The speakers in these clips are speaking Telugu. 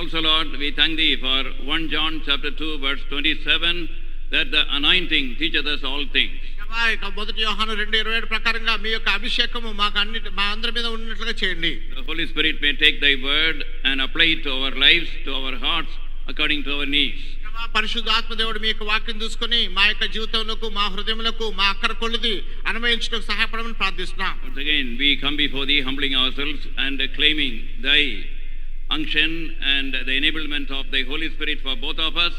also, Lord, we thank Thee for 1 John chapter 2 verse 27, that the anointing teacheth us all things. మొదటి యోహాను 2:27 ప్రకారంగా మీ యొక్క అభిషేకము మాకు మా అందరి మీద ఉన్నట్లుగా చేయండి. The Holy Spirit may take Thy word and apply it to our lives, to our hearts, according to our needs. పరిశుద్ధాత్మ దేవుడు మీ యొక్క వాక్యం తీసుకొని మా యొక్క జీవితంలోకి, మా హృదయములకు, మా అక్కర కొలిది అన్వయించడానికి సహాయపడమని ప్రార్థిస్తున్నాం. Once again we come before Thee, humbling ourselves and claiming Thy unction and the enablement of Thy Holy Spirit for both of us,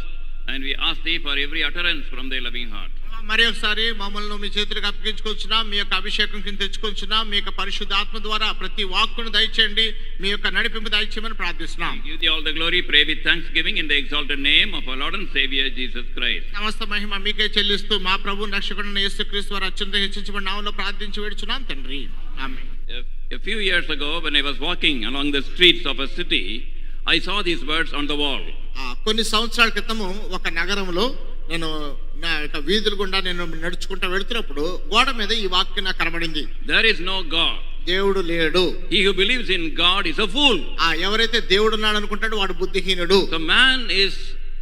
and we ask Thee for every utterance from Thy loving heart. మరి ఒకసారి మమ్మల్ని మీ చేతులకు అప్పగించుకొచ్చున్నాం, మీ యొక్క అభిషేకం కింద తెచ్చుకొచ్చున్నాం. మీ యొక్క పరిశుద్ధాత్మ ద్వారా ప్రతి వాక్కును దయచేయండి, మీ యొక్క నడిపింపు దయచేయమని ప్రార్థిస్తున్నాం. Give Thee all the glory, pray with thanksgiving in the exalted name of our Lord and Savior Jesus Christ. సమస్త మహిమ మీకే చెల్లిస్తూ మా ప్రభు రక్షకుడైన యేసుక్రీస్తు వారి అత్యంత హెచ్చించబడిన నామములో ప్రార్థించి వేడుచున్నాం తండ్రి, ఆమేన్. A few years ago, when I was walking along the streets of a city, I saw these words on the wall. కొన్ని సంవత్సరాల క్రితము ఒక నగరంలో నేను నా యొక్క వీధుల గుండా నేను నడుచుకుంటూ వెళ్తున్నప్పుడు గోడ మీద ఈ వాక్యం నాకు కనబడింది. There is no God. దేవుడు లేడు. He who believes in God is a fool. ఎవరైతే దేవుడు ఉన్నాడు అనుకుంటాడో వాడు బుద్ధిహీనుడు. The man is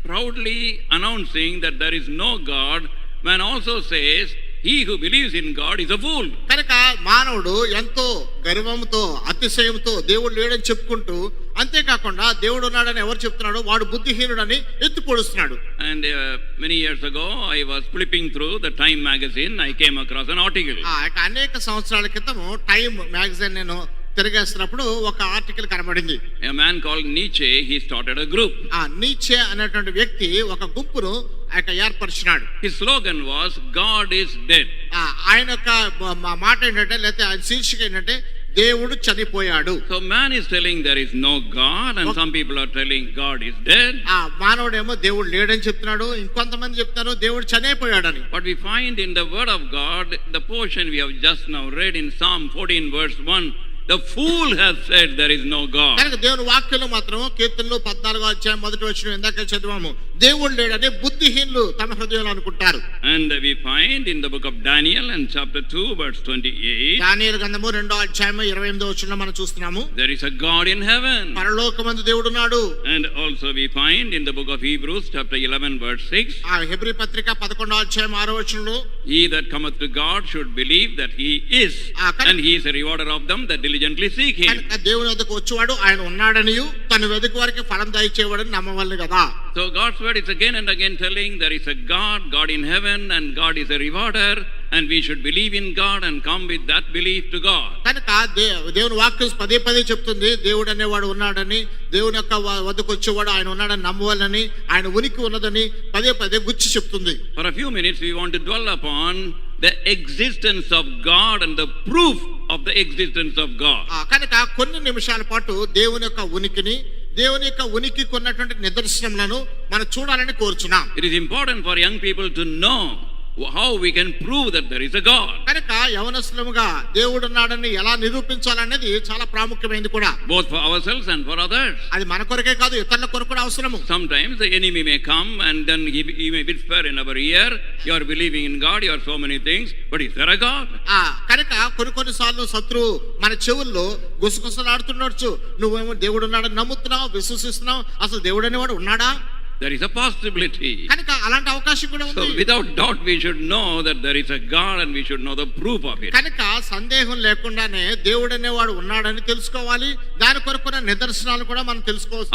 proudly announcing that there is no God. Man also says he who believes in God is a fool. కనుక మానవుడు ఎంతో గర్వంతో అతిశయంతో దేవుడు లేడని చెప్పుకుంటూ, అంతేకాకుండా దేవుడు ఉన్నాడని ఎవరు చెప్తున్నాడో వాడు బుద్ధిహీనుడని ఎత్తి పొడుస్తున్నాడు. And many years ago I was flipping through the Time magazine. I came across an article. అనేక సంవత్సరాల క్రితము టైమ్ మ్యాగజైన్ నేను తిరిగేస్తున్నప్పుడు ఒక ఆర్టికల్ కనబడింది. A man called Nietzsche, he started a group. నీచే అనేటువంటి వ్యక్తి ఒక గుంపును ఏర్పరిచినాడు. His slogan was God is dead. ఆయన యొక్క మాట ఏంటంటే, లేకపోతే ఆయన శీర్షిక ఏంటంటే, దేవుడు చనిపోయాడు. So man is telling there is no God, and some people are telling God is dead. మానవుడేమో దేవుడు లేడని చెప్తున్నాడు, ఇంకొంతమంది చెప్తారు దేవుడు చనిపోయాడని. But we find in the word of God, the portion we have just now read in Psalm 14 verse 1, the fool has said there is no God. కనుక దేవుని వాక్యంలో మాత్రం కీర్తనలు 14వ అధ్యాయం మొదటి వచనం ఇందాక చదివాము, దేవుడు లేడని బుద్ధిహీనులు తమ హృదయంలో అనుకుంటారు. And we find in the book of Daniel and chapter 2 verse 28, దానియేలు గ్రంథము 2వ అధ్యాయం 28వ వచనంలో మనం చూస్తున్నాము, there is a God in heaven. పరలోకమందు దేవుడు ఉన్నాడు. And also we find in the book of Hebrews chapter 11 verse 6, Hebrew పత్రిక 11వ అధ్యాయం 6వ వచనంలో, he that cometh to God should believe that he is, and he is a rewarder of them that diligently seek him. దేవుని వద్దకు వచ్చేవాడు ఆయన ఉన్నాడనియు తన వెదుకు వారికి ఫలం దయచేవాడని నమ్మవలెను కదా. So God's word is again and again telling there is a God in heaven, and God is a rewarder, and we should believe in God and come with that belief to God. కనుక దేవుని వాక్యం పదే పదే చెప్తుంది దేవుడు అనేవాడు ఉన్నాడని, దేవుని యొక్క వద్దకు వచ్చేవాడు ఆయన ఉన్నాడని నమ్మవాలని, ఆయన ఉనికి ఉన్నదని పదే పదే గుచ్చి చెప్తుంది. For a few minutes we want to dwell upon the existence of God and the proof of the existence of God. కనుక కొన్ని నిమిషాల పాటు దేవుని యొక్క ఉనికిని, దేవుని యొక్క ఉనికికి ఉన్నటువంటి నిదర్శనములను మనం చూడాలని కోరుచున్నాం. It is important for young people to know how we can prove that there is a God. కనుక యవనస్తులుగా దేవుడు ఉన్నాడని ఎలా నిరూపించాలనేది చాలా ప్రాముఖ్యమైనది కూడా. Both for ourselves and for others. అది మన కొరకే కాదు, ఇతరుల కొరకు కూడా అవసరము. Sometimes the enemy may come and then he may whisper in our ear, you are believing in God, you are so many things, but is there a God? కనుక కొన్ని సార్లు శత్రువు మన చెవుల్లో గుసగుసలాడుతుండొచ్చు, నువ్వేమో దేవుడు ఉన్నాడని నమ్ముతున్నావు, విశ్వసిస్తున్నావు, అసలు దేవుడు అనేవాడు ఉన్నాడా? There is a possibility. కనుక అలాంటి అవకాశం కూడా ఉంది. So without doubt we should know that there is a God and we should know the proof of it. కనుక సందేహం లేకుండానే దేవుడు అనేవాడు ఉన్నాడని తెలుసుకోవాలి, దాని కొరకున్న నిదర్శనాలు కూడా మనం తెలుసుకోవాలి.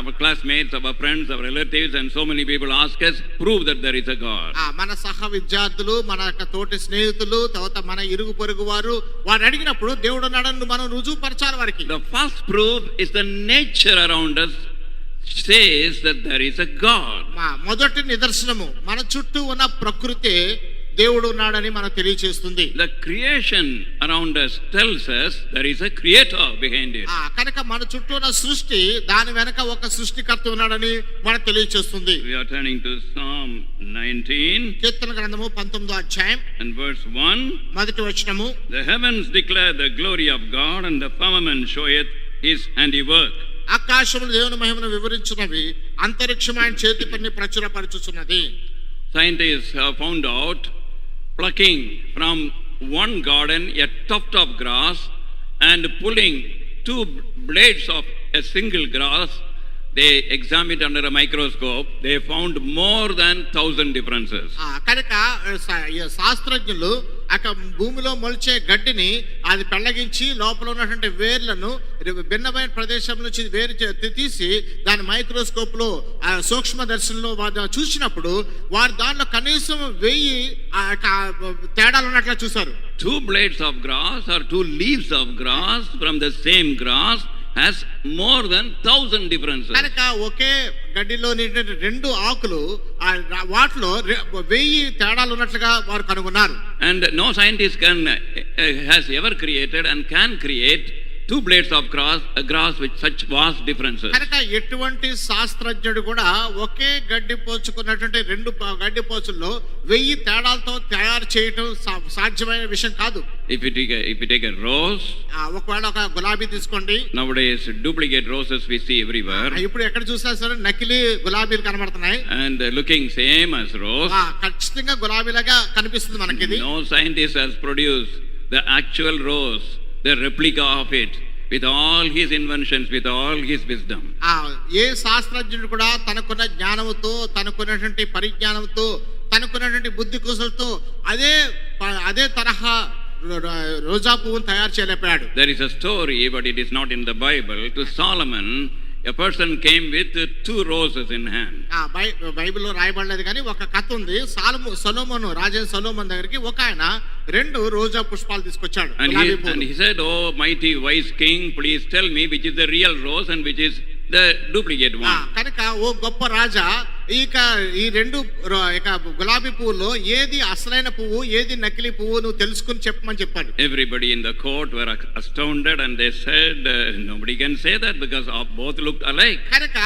Our classmates, our friends, our relatives and so many people ask us, prove that there is a God. మన సహ విద్యార్థులు, మన యొక్క తోటి స్నేహితులు, తర్వాత మన ఇరుగు పొరుగు వారు అడిగినప్పుడు దేవుడు ఉన్నాడని మనం రుజువుపరచాలి వారికి. The first proof is the nature around us says that there is a God. మొదటి నిదర్శనము మన చుట్టూ ఉన్న ప్రకృతి దేవుడు ఉన్నాడని మనకు తెలియజేస్తుంది. The creation around us tells us there is a creator behind it. కనుక మన చుట్టూ ఉన్న సృష్టి, దాని వెనక ఒక సృష్టికర్త ఉన్నాడని మనకు తెలియజేస్తుంది. We are turning to Psalm 19. కీర్తన గ్రంథము 19వ అధ్యాయం and verse 1. మొదటి వచనము, The heavens declare the glory of God, and the firmament showeth his handiwork. ఆకాశములు దేవుని మహిమను వివరించున్నవి, అంతరిక్షం ఆయన చేతి పని ప్రచురపరచుచున్నది. Scientists have found out, plucking from one garden a tuft of grass and pulling two blades of a single grass, they examined under a microscope, they found more than 1,000 differences. కనుక శాస్త్రజ్ఞులు అక్కడ భూమిలో మొలిచే గడ్డిని అది పెళ్లగించి లోపల ఉన్నటువంటి వేర్లను భిన్నమైన ప్రదేశం నుంచి వేరు తీసి దాని మైక్రోస్కోప్ లో సూక్ష్మదర్శనంలో చూసినప్పుడు వారు దానిలో కనీసం 1000 తేడాలు ఉన్నట్లు చూశారు. 2 blades of grass or 2 leaves of grass from the same grass has more than 1,000 differences. కనుక ఒకే గడ్డిలో 2 ఆకులు వాటిలో 1000 తేడాలు ఉన్నట్లుగా వారు కనుగొన్నారు. And no scientist has ever created and can create 2 blades of grass with such vast differences. కనుక ఎటువంటి శాస్త్రజ్ఞుడు కూడా ఒకే గడ్డి పోచుకున్నటువంటి 2 గడ్డి పోచుల్లో 1000 తేడాలతో తయారు చేయడం సాధ్యమైన విషయం కాదు. If you take a rose, ఒకవేళ ఒక గులాబీ తీసుకోండి. Nowadays duplicate roses we see everywhere. ఇప్పుడు ఎక్కడ చూసినా సరే నకిలీ గులాబీలు కనబడుతున్నాయి. And looking same as rose. ఖచ్చితంగా గులాబీలాగా కనిపిస్తుంది మనకి ఇది. No scientist has produced the actual rose, the replica of it, with all his inventions, with all his wisdom. ఏ శాస్త్రజ్ఞుడు కూడా తనకున్న జ్ఞానంతో, తనకున్నటువంటి పరిజ్ఞానంతో, తనకున్నటువంటి బుద్ధి కుశలతో అదే తరహా రోజా పువ్వును తయారు చేయలేకపోయాడు. There is a story, but it is not in the Bible. To Solomon, a person came with 2 roses in hand. బైబిల్లో రాయబడలేదు కానీ ఒక కథ ఉంది. సొలొమోను రాజైన సొలొమోను దగ్గరికి ఒక ఆయన 2 రోజా పుష్పాలు తీసుకొచ్చాడు. And he said, "Oh mighty wise king, please tell me which is the real rose and which is the duplicate one." కనుక ఓ గొప్ప రాజా ఈ 2 గులాబీ పువ్వులో ఏది అసలైన పువ్వు, ఏది నకిలీ పువ్వు నువ్వు తెలుసుకుని చెప్పమని చెప్పాడు. Everybody in the court were astounded and they said, nobody can say that because both looked alike. కనుక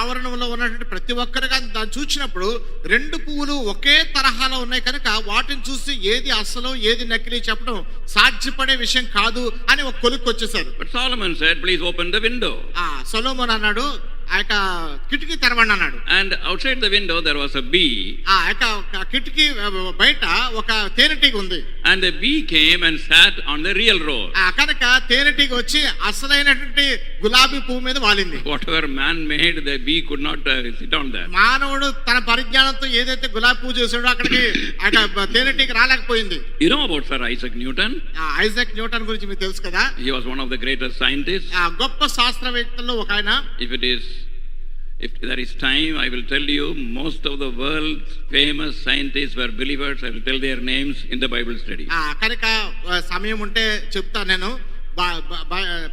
ఆవరణంలో ఉన్నటువంటి ప్రతి ఒక్కరుగా దాన్ని చూసినప్పుడు 2 పువ్వులు ఒకే తరహాలో ఉన్నాయి కనుక వాటిని చూసి ఏది అసలు ఏది నకిలీ చెప్పడం సాధ్యపడే విషయం కాదు అని ఒక కొలిక్కి వచ్చేసారు. But Solomon said, "Please open the window." సొలొమోను అన్నాడు కిటికీ తెరవండి అన్నాడు. And outside the window there was a bee. కిటికీ బయట ఒక తేనెటీగ ఉంది. And the bee came and sat on the real rose. కనుక తేనెటీగ వచ్చి అసలైనటువంటి గులాబీ పువ్వు మీద వాలింది. Whatever man made, the bee could not sit on that. మానవుడు తన పరిజ్ఞానంతో ఏదైతే గులాబీ పువ్వు చేసాడో అక్కడికి తేనెటీగ రాలేకపోయింది. You know about Sir Isaac Newton? Isaac Newton గురించి మీకు తెలుసు కదా. He was one of the greatest scientists. గొప్ప శాస్త్రవేత్తల్లో ఒక ఆయన. If there is time, I will tell you most of the world's famous scientists were believers. I will tell their names in the Bible study. కనుక సమయం ఉంటే చెప్తా నేను.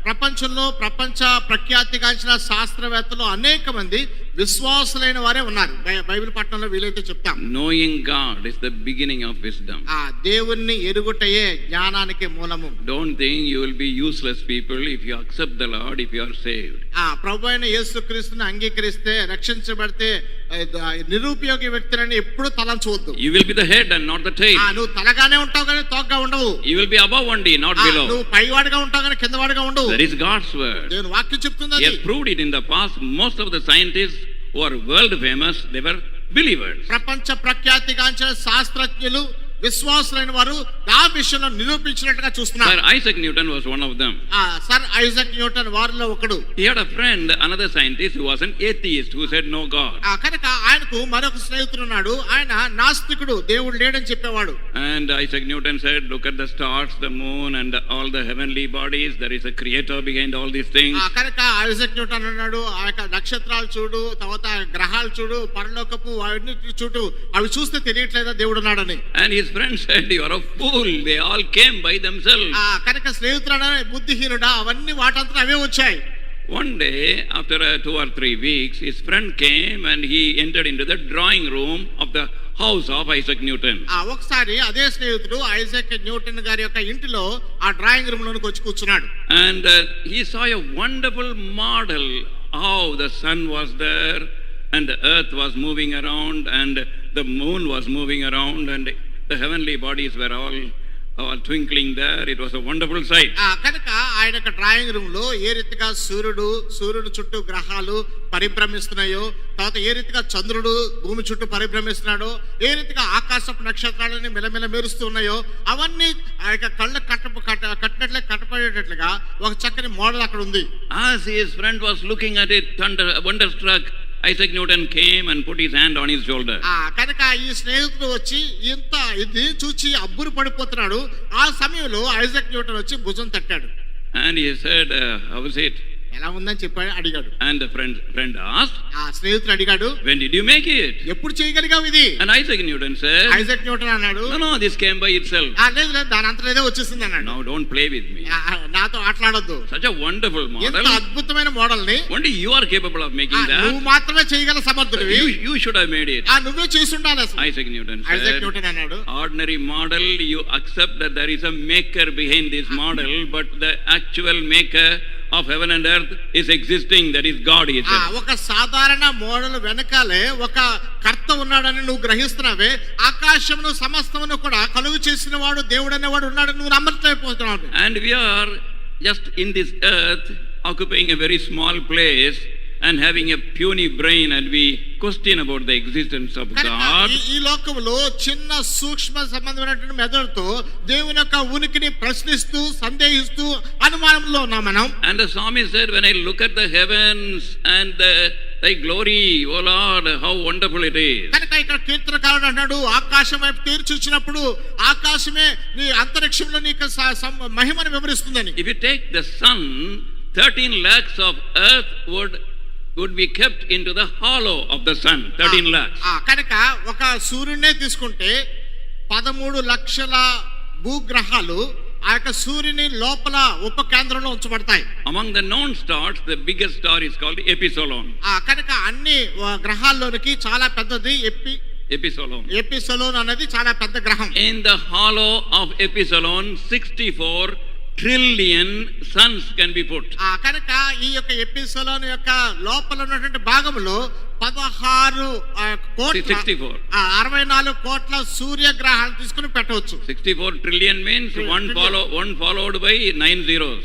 ప్రపంచంలో ప్రపంచ ప్రఖ్యాతిగాంచిన శాస్త్రవేత్తలు అనేక మంది విశ్వాసులైన వారే ఉన్నారు. బైబిల్ పట్టణంలో వీలైతే చెప్తాం. Knowing God is the beginning of wisdom. దేవుణ్ణి ఎరుగుటయే జ్ఞానానికి మూలము. Don't think you will be useless people if you accept the Lord, if you are saved. ప్రభువైన యేసుక్రీస్తుని అంగీకరిస్తే, రక్షించబడితే నిరుపయోగి వ్యక్తులని ఎప్పుడు తలంచవద్దు. You will be the head and not the tail. నువ్వు తలగానే ఉంటావు కానీ తోకగా ఉండవు. You will be above only, not below. నువ్వు పైవాడిగా ఉంటావు కానీ కిందవాడిగా ఉండవు. That is God's word. దేవుని వాక్యం చెప్తుంది. He has proved it in the past. Most of the scientists who are world famous, they were believers. ప్రపంచ ప్రఖ్యాతిగాంచిన శాస్త్రజ్ఞులు విశ్వాసులైన వారు ఆ విషయంలో నిరూపించినట్టుగా చూస్తున్నారు. Sir Isaac Newton was one of them. Sir Isaac Newton వారిలో ఒకడు. He had a friend, another scientist who was an atheist, who said no God. కనుక ఆయనకు మరొక స్నేహితుడు ఉన్నాడు. ఆయన నాస్తికుడు, దేవుడు లేడని చెప్పేవాడు. And Isaac Newton said, look at the stars, the moon and all the heavenly bodies. There is a creator behind all these things. కనుక ఐజాక్ న్యూటన్ అన్నాడు, నక్షత్రాలు చూడు, తర్వాత గ్రహాలు చూడు, పరలోకపు అవన్నీ చూడు, అవి చూస్తే తెలియట్లేదా దేవుడు ఉన్నాడని. And his friend said, you are a fool, they all came by themselves. కనుక స్నేహితుడు బుద్ధిహీనుడా, అవన్నీ వాటంతా అవే వచ్చాయి. One day after 2 or 3 weeks, his friend came and he entered into the drawing room of the house of Isaac Newton. ఒకసారి అదే స్నేహితుడు ఐజాక్ న్యూటన్ గారి యొక్క ఇంటిలో ఆ డ్రాయింగ్ రూమ్ లోకి వచ్చి కూర్చున్నాడు. And he saw a wonderful model how the sun was there and the earth was moving around and the moon was moving around and the heavenly bodies were all twinkling there. It was a wonderful sight. కనుక ఆయన యొక్క డ్రాయింగ్ రూమ్ లో ఏ రీతిగా సూర్యుడు చుట్టూ గ్రహాలు పరిభ్రమిస్తున్నాయో, తర్వాత ఏ రీతిగా చంద్రుడు భూమి చుట్టూ పరిభ్రమిస్తున్నాడో, ఏ రీతిగా ఆకాశపు నక్షత్రాలని మెలమెల మెరుస్తూ ఉన్నాయో, అవన్నీ ఆ యొక్క కళ్ళు కట్టపడేటట్లుగా ఒక చక్కని మోడల్ అక్కడ ఉంది. As his friend was looking at it, wonderstruck, Isaac Newton came and put his hand on his shoulder. కనుక ఈ స్నేహితుడు వచ్చి ఇది చూచి అబ్బురు పడిపోతున్నాడు. ఆ సమయంలో ఐజాక్ న్యూటన్ వచ్చి భుజం తట్టాడు. And he said, how is it? ఎలా ఉందని చెప్పాడు, అడిగాడు. And the friend asked, ఆ స్నేహితుడు అడిగాడు, when did you make it? ఎప్పుడు చేయగలిగావు ఇది? And Isaac Newton said, Isaac Newton అన్నాడు, no, this came by itself. లేదు దాని అంతలేదే వచ్చేసింది అన్నాడు. Now don't play with me. నాతో ఆటలాడొద్దు. Such a wonderful model. ఎంత అద్భుతమైన మోడల్ ని only you are capable of making that. నువ్వు మాత్రమే చేయగల సమర్థుడివి. You should have made it. నువ్వే చేసి ఉండాలి. Isaac Newton said, Isaac Newton అన్నాడు, ordinary model, you accept that there is a maker behind this model, but the actual maker of heaven and earth is existing, that is God, he said. ఒక సాధారణ మోడల్ వెనకాలే ఒక కర్త ఉన్నాడని నువ్వు గ్రహిస్తున్నావే, ఆకాశమును సమస్తమును కూడా కలుగు చేసిన వాడు దేవుడు అనేవాడు ఉన్నాడని నువ్వు నమ్మట్లేకపోతున్నావు. And we are just in this earth occupying a very small place and having a puny brain, and we question about the existence of God. ఈ లోకంలో చిన్న సూక్ష్మ సంబంధమైనటువంటి మెదడుతో దేవుని యొక్క ఉనికిని ప్రశ్నిస్తూ సందేహిస్తూ అనుమానంలో ఉన్నాం మనం. And the psalmist said, when I look at the heavens and thy glory, O Lord, how wonderful it is. కనుక ఇక్కడ కీర్తనకారుడు అన్నాడు, ఆకాశం వైపు తీర్చి చూచినప్పుడు ఆకాశమే నీ అంతరిక్షంలో నీకు మహిమను వివరిస్తుందని. If you take the sun, 13 lakhs of earth would be kept into the hollow of the sun. 13 lakhs. కనుక ఒక సూర్యుడినే తీసుకుంటే 13 లక్షల భూగ్రహాలు ఆ యొక్క సూర్యుని లోపల ఉపకేంద్రంలో ఉంచబడతాయి. Among the known stars, the biggest star is called Episolon. కనుక అన్ని గ్రహాల్లోనికి చాలా పెద్దది ఎపిసోలోన్ అనేది చాలా పెద్ద గ్రహం. In the hollow of Episolon, 64 trillion suns can be put. కనుక ఈ యొక్క ఎపిసోలోన్ యొక్క లోపల ఉన్నటువంటి భాగంలో 64 కోట్ల సూర్యగ్రహాలు తీసుకుని పెట్టవచ్చు. 64 trillion means one followed by 9 zeros.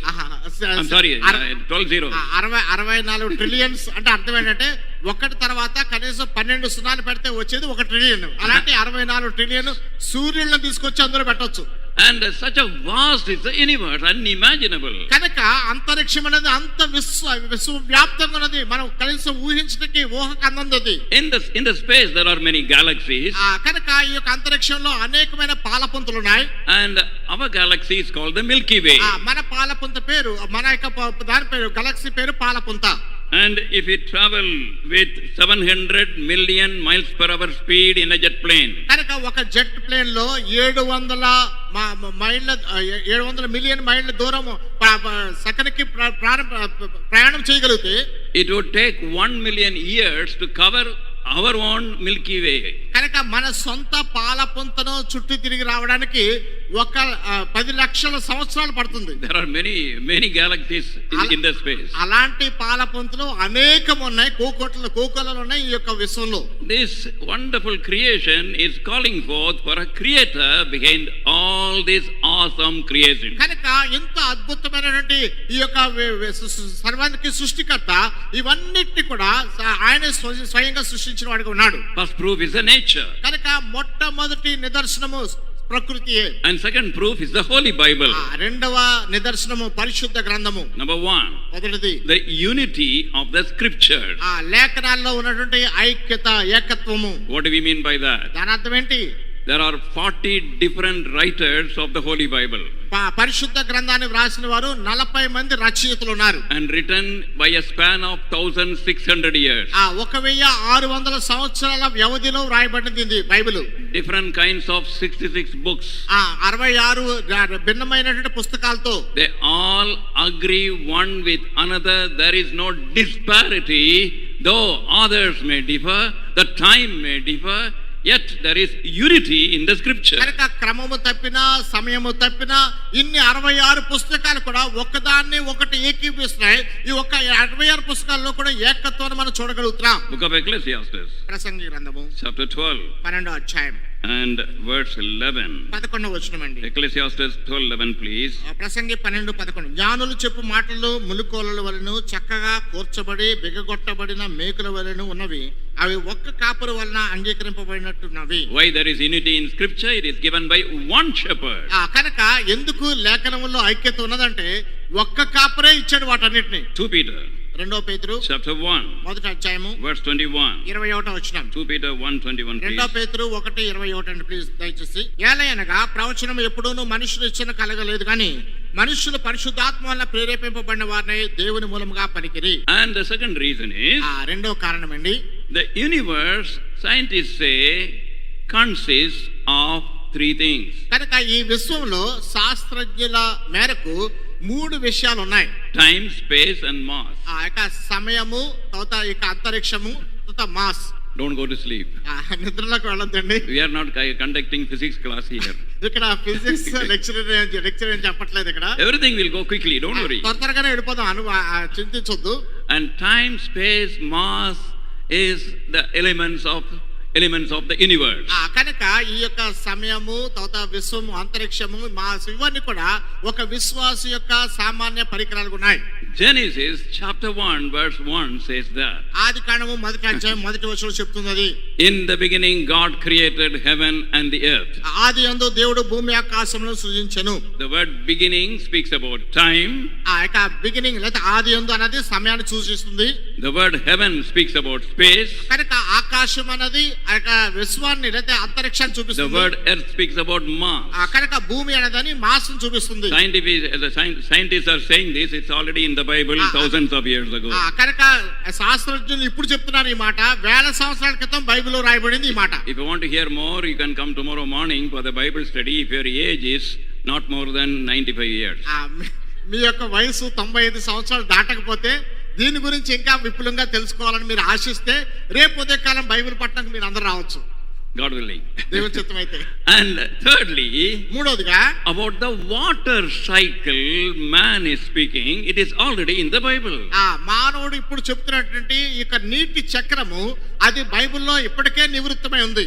I'm sorry, 12 zeros. 64 trillions అంటే అర్థం ఏంటంటే ఒకటి తర్వాత కనీసం 12 సున్నాలు పెడితే వచ్చేది 1 ట్రిలియన్. అలాంటి 64 ట్రిలియన్ సూర్యులను తీసుకొచ్చి అందులో పెట్టవచ్చు. And such a vast is the universe, unimaginable. కనుక అంతరిక్షం అనేది అంత విశ్వవ్యాప్తంగా ఉన్నది, మనం కనీసం ఊహించడానికి ఊహకు అందనిది. In the space there are many galaxies. కనుక ఈ యొక్క అంతరిక్షంలో అనేకమైన పాలపుంతలు ఉన్నాయి. And our galaxy is called the Milky Way. మన పాలపుంత పేరు, మన యొక్క దాని పేరు గెలాక్సీ పేరు పాలపుంత. And if we travel with 700 million miles per hour speed in a jet plane, కనుక ఒక జెట్ ప్లేన్ లో 700 మిలియన్ మైళ్ళ దూరం సెకనుకి ప్రయాణం చేయగలిగితే, it would take 1 million years to cover our own Milky Way. కనుక మన సొంత పాలపుంతను చుట్టూ తిరిగి రావడానికి 10 లక్షల సంవత్సరాలు పడుతుంది. There are many galaxies in the space. అలాంటి పాలపుంతలు అనేకం ఉన్నాయి, కోకొల్లలు ఉన్నాయి ఈ యొక్క విశ్వంలో. This wonderful creation is calling forth for a creator behind all this awesome creation. కనుక ఇంత అద్భుతమైనటువంటి ఈ యొక్క సర్వానికి సృష్టికర్త ఇవన్నిటిని కూడా ఆయన స్వయంగా సృష్టించిన వాడిగా ఉన్నాడు. First proof is the nature. కనుక మొట్టమొదటి నిదర్శనము ప్రకృతియే. And second proof is the Holy Bible. రెండవ నిదర్శనము పరిశుద్ధ గ్రంథము. Number 1, మొదటిది the unity of the scriptures. లేఖనాల్లో ఉన్నటువంటి ఐక్యత, ఏకత్వము. What do we mean by that? దాని అర్థం ఏంటి? There are 40 different writers of the Holy Bible. పరిశుద్ధ గ్రంథాన్ని వ్రాసిన వారు 40 మంది రచయితలు ఉన్నారు. And written by a span of 1600 years. 1600 సంవత్సరాల వ్యవధిలో వ్రాయబడింది Bible. Different kinds of 66 books. 66 భిన్నమైనటువంటి పుస్తకాలతో. They all agree one with another. There is no disparity, though authors may differ, the time may differ, yet there is unity in the scripture. కనుక క్రమము తప్పినా సమయము తప్పినా ఇన్ని 66 పుస్తకాలు కూడా ఒకదాన్ని ఒకటి ఏకీభవిస్తున్నాయి. ఈ 66 పుస్తకాల్లో కూడా ఏకత్వాన్ని మనం చూడగలుగుతున్నాం. Book of Ecclesiastes, ప్రసంగి గ్రంథము chapter 12. 12వ అధ్యాయం. and verse 11. 11వ వచనం అండి. Ecclesiastes 12:11, please. ప్రసంగి 12:11. జ్ఞానులు చెప్పు మాటలు ములుకోలల వలెను చక్కగా కూర్చబడి బిగగొట్టబడిన మేకుల వలెను ఉన్నవి, అవి ఒక్క కాపరి వలన అంగీకరింపబడినట్టున్నవి. Why there is unity in scripture? It is given by one shepherd. కనుక ఎందుకు లేఖనములో ఐక్యత ఉన్నదంటే ఒక్క కాపరే ఇచ్చాడు వాటన్నిటిని. 2 Peter 2 పేతురు chapter 1 మొదటి అధ్యాయము verse 21. 21వ వచనం. 2 Peter 1:21, 2 please. పేతురు 1:21 అండి ప్లీజ్ దయచేసి. ఏలయనగా ప్రవచనం ఎప్పుడూనూ మనుషులు ఇచ్చిన కలగలేదు కానీ మనుషులు పరిశుద్ధాత్మ వలన ప్రేరేపింపబడిన వారిని దేవుని మూలముగా పలికిరి. And the second reason is రెండో కారణం అండి, the universe, scientists say, consists of 3 things. కనుక ఈ విశ్వంలో శాస్త్రజ్ఞుల మేరకు 3 విషయాలు ఉన్నాయి. Time, space and mass. సమయము, తర్వాత అంతరిక్షము, తర్వాత mass. Don't go to sleep. నిద్రలోకి వెళ్ళొద్దండి. We are not conducting physics class here. ఇక్కడ ఫిజిక్స్ లెక్చరర్ ఏం చెప్పట్లేదు ఇక్కడ. Everything will go quickly, don't worry. త్వరగానే వెళ్ళిపోదాం, చింతించొద్దు. And time, space, mass is the elements of the universe. కనుక ఈ యొక్క సమయము, తర్వాత విశ్వము, అంతరిక్షము, మాస్ ఇవన్నీ కూడా ఒక విశ్వాసు యొక్క సామాన్య పరికరాలు ఉన్నాయి. Genesis chapter 1 verse 1 says that. ఆదికాండము మొదటి అధ్యాయం మొదటి వచనం చెప్తున్నది. In the beginning God created heaven and the earth. ఆదియందు దేవుడు భూమి ఆకాశములను సృజించెను. The word beginning speaks about time. Beginning లేదా ఆదియందు అనేది సమయాన్ని సూచిస్తుంది. The word heaven speaks about space. కనుక ఆకాశం అనేది విశ్వాన్ని లేదా అంతరిక్షాన్ని చూపిస్తుంది. The word earth speaks about mass. కనుక భూమి అనేది మాస్ ని చూపిస్తుంది. Scientists are saying this, it's already in the Bible thousands of years ago. కనుక శాస్త్రజ్ఞులు ఇప్పుడు చెప్తున్నారు ఈ మాట, వేల సంవత్సరాల క్రితం బైబిల్లో రాయబడింది ఈ మాట. If you want to hear more, you can come tomorrow morning for the Bible study if your age is not more than 95 years. మీ యొక్క వయసు 95 సంవత్సరాలు దాటకపోతే దీని గురించి ఇంకా విపులంగా తెలుసుకోవాలని మీరు ఆశిస్తే రేపు ఉదయకాలం బైబిల్ పట్టణానికి మీరు అందరూ రావచ్చు, God willing. దేవుని చిత్తం అయితే. And thirdly, మూడోదిగా about the water cycle man is speaking, it is already in the Bible. మానవుడు ఇప్పుడు చెప్తున్నటువంటి ఈ నీటి చక్రము అది బైబిల్లో ఇప్పటికే నివృత్తమై ఉంది.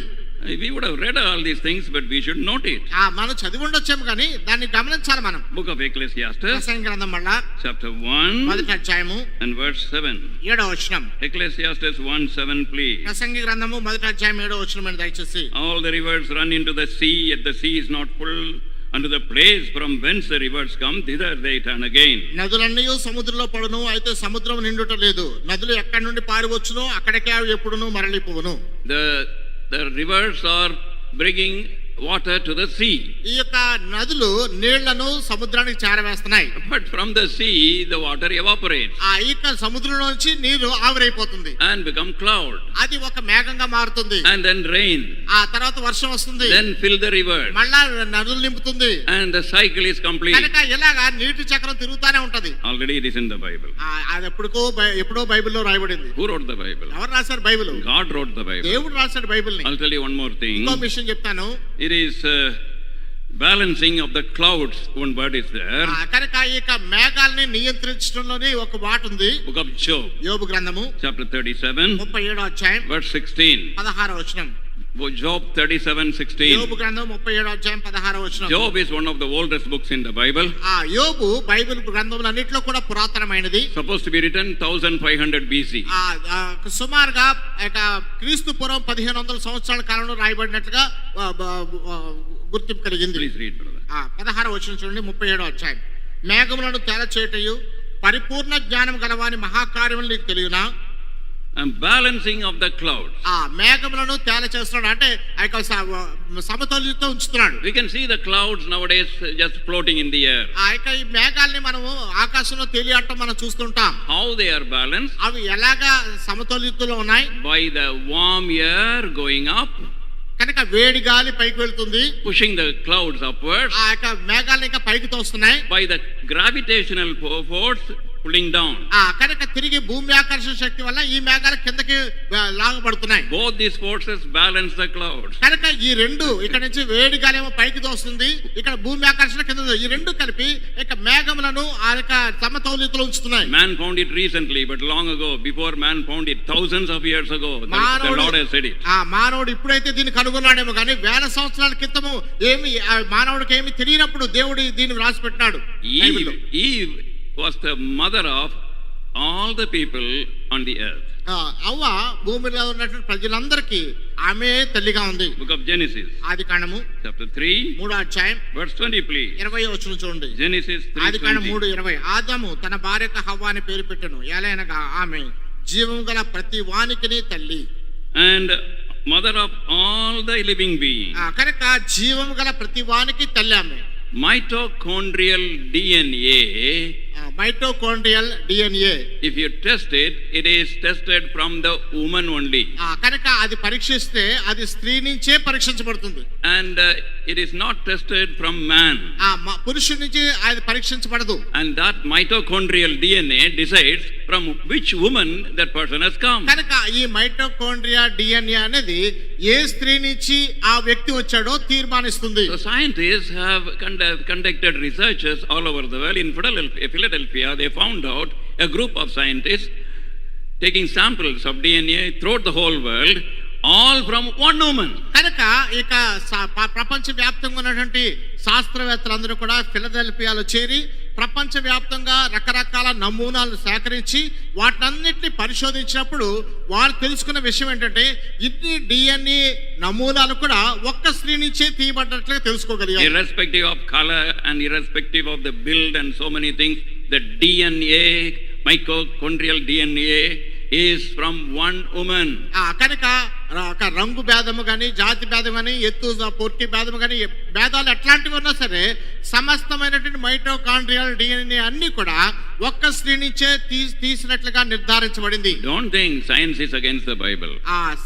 We would have read all these things, but we should note it. మనం చదివి ఉండొచ్చాము కానీ దాన్ని గమనించాలి మనం. Book of Ecclesiastes ప్రసంగి గ్రంథం మళ్ళా chapter 1 మొదటి అధ్యాయము and verse 7. 7వ వచనం. Ecclesiastes 1:7, please. ప్రసంగి గ్రంథము మొదటి అధ్యాయం 7వ వచనం అని దయచేసి. All the rivers run into the sea, yet the sea is not full. Unto the place from whence the rivers come, thither they turn again. నదులన్నీ సముద్రంలో పడును, అయితే సముద్రం నిండుట లేదు. నదులు ఎక్కడి నుండి పారివచ్చునో అక్కడికే అవి ఎప్పుడును మరలిపోవును. The rivers are bringing water to the sea. ఈ యొక్క నదులు నీళ్లను సముద్రానికి చేరవేస్తున్నాయి. But from the sea the water evaporates. ఈ యొక్క సముద్రంలో నుంచి నీరు ఆవిరైపోతుంది and become cloud. అది ఒక మేఘంగా మారుతుంది. And then rain. తర్వాత వర్షం వస్తుంది. Then fill the river. మళ్ళా నదులు నింపుతుంది. And the cycle is complete. కనుక ఇలాగా నీటి చక్రం తిరుగుతానే ఉంటది. Already it is in the Bible. అది ఎప్పుడో బైబిల్లో రాయబడింది. Who wrote the Bible? ఎవరు రాశారు Bible? God wrote the Bible. దేవుడు రాశాడు బైబిల్ని. I'll tell you one more thing. ఇంకో విషయం చెప్తాను. It is balancing of the clouds, one word is there. కనుక ఈ మేఘాలని నియంత్రించడంలోనే ఒక మాట ఉంది. Book of Job, యోబు గ్రంథము chapter 37 37వ అధ్యాయం verse 16. 16వ వచనం. Job 37:16. యోబు గ్రంథం 37వ అధ్యాయం 16వ వచనం. Job is one of the oldest books in the Bible. యోబు బైబిల్ గ్రంథములన్నిటిలో కూడా పురాతనమైనది. Supposed to be written 1500 BC. సుమారుగా క్రీస్తు పూర్వం 1500 సంవత్సరాల కాలంలో రాయబడినట్లుగా గుర్తింపు కలిగింది. Please read, brother. 16వ వచనం చూడండి. 37వ అధ్యాయం. మేఘములను తేల చేయటయు పరిపూర్ణ జ్ఞానం గలవాని మహాకార్యములు నీకు తెలియనా? And balancing of the clouds. మేఘములను తేల చేస్తున్నాడు అంటే సమతుల్యతతో ఉంచుతున్నాడు. We can see the clouds nowadays just floating in the air. ఈ మేఘాలని మనము ఆకాశంలో తేలియాడటం మనం చూస్తుంటాం. How they are balanced? అవి ఎలాగా సమతుల్యతలో ఉన్నాయి? By the warm air going up. కనుక వేడి గాలి పైకి వెళ్తుంది. Pushing the clouds upwards. మేఘాలు ఇంకా పైకి తోస్తున్నాయి. By the gravitational force pulling down. కనుక తిరిగి భూమి ఆకర్షణ శక్తి వల్ల ఈ మేఘాలు కిందకి లాగబడుతున్నాయి. Both these forces balance the clouds. కనుక ఈ రెండు ఇక్కడ నుంచి వేడి గాలి ఏమో పైకి తోస్తుంది, ఇక్కడ భూమి ఆకర్షణ కింద, ఈ రెండు కలిపి ఇక మేఘములను ఆ యొక్క సమతౌల్యతలో ఉంచుతున్నాయి. Man found it recently, but long ago, before man found it thousands of years ago, the Lord has said it. మానవుడు ఇప్పుడైతే దీన్ని కనుగొన్నాడేమో కానీ వేల సంవత్సరాల క్రితము ఏమి మానవుడికి ఏమి తెలియనప్పుడు దేవుడు దీన్ని రాసి పెట్టినాడు. Eve was the mother of all the people on the earth. అవ్వ భూమిలో ఉన్నటువంటి ప్రజలందరికీ ఆమె తల్లిగా ఉంది. Book of Genesis, ఆదికాండము chapter 3, 3వ అధ్యాయం verse 20, please. 20వ వచనం చూడండి. Genesis 3:20. ఆదికాండం 3:20. ఆదాము తన భార్యకు హవ్వ అని పేరు పెట్టెను, ఎలయనగా ఆమె జీవం గల ప్రతి వానికిని తల్లి. And mother of all the living beings. కనుక జీవం గల ప్రతి వానికి తల్లి ఆమె. Mitochondrial DNA, mitochondrial DNA, if you test it, it is tested from the woman only. కనుక అది పరీక్షిస్తే అది స్త్రీ నుంచే పరీక్షించబడుతుంది. And it is not tested from man. పురుషుడి నుంచి అది పరీక్షించబడదు. And that mitochondrial DNA decides from which woman that person has come. కనుక ఈ మైటోకాండ్రియా డిఎన్ఏ అనేది ఏ స్త్రీ నుంచి ఆ వ్యక్తి వచ్చాడో తీర్మానిస్తుంది. So scientists have conducted researches all over the world. In Philadelphia, they found out a group of scientists taking samples of DNA throughout the whole world, all from one woman. కనుక ఇక ప్రపంచ వ్యాప్తంగా ఉన్నటువంటి శాస్త్రవేత్తలందరూ కూడా ఫిలదెల్ఫియాలో చేరి ప్రపంచ వ్యాప్తంగా రకరకాల నమూనాలను సేకరించి వాటన్నిటిని పరిశోధించినప్పుడు వారు తెలుసుకున్న విషయం ఏంటంటే ఇన్ని డిఎన్ఏ నమూనాలు కూడా ఒక్క స్త్రీ నుంచే తీయబడ్డట్లుగా తెలుసుకోగలిగారు. Irrespective of color and irrespective of the build and so many things, the DNA, mitochondrial DNA is from one woman. కనుక రంగు భేదము కానీ జాతి భేదం కానీ ఎత్తు పొట్టి భేదము కానీ భేదాలు ఎట్లాంటివి ఉన్నా సరే సమస్తమైనటువంటి మైటోకాండ్రియల్ డిఎన్ఏ అన్ని కూడా ఒక్క స్త్రీ నుంచే తీసినట్లుగా నిర్ధారించబడింది. Don't think science is against the Bible.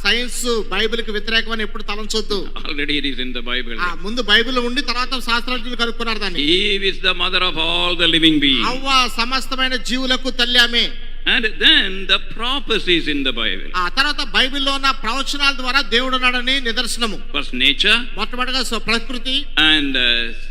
Science Bible కి వ్యతిరేకమని ఎప్పుడు తలంచొద్దు. Already it is in the Bible. ముందు బైబిల్ ఉండి తర్వాత శాస్త్రజ్ఞులు కనుక్కున్నారు దాన్ని. Eve is the mother of all the living beings. అవ్వ సమస్తమైన జీవులకు తల్లి ఆమె. And then the prophecies in the Bible. తర్వాత బైబిల్లో ఉన్న ప్రవచనాల ద్వారా దేవుడు ఉన్నాడని నిదర్శనము. First nature, మొట్టమొదటిగా ప్రకృతి, and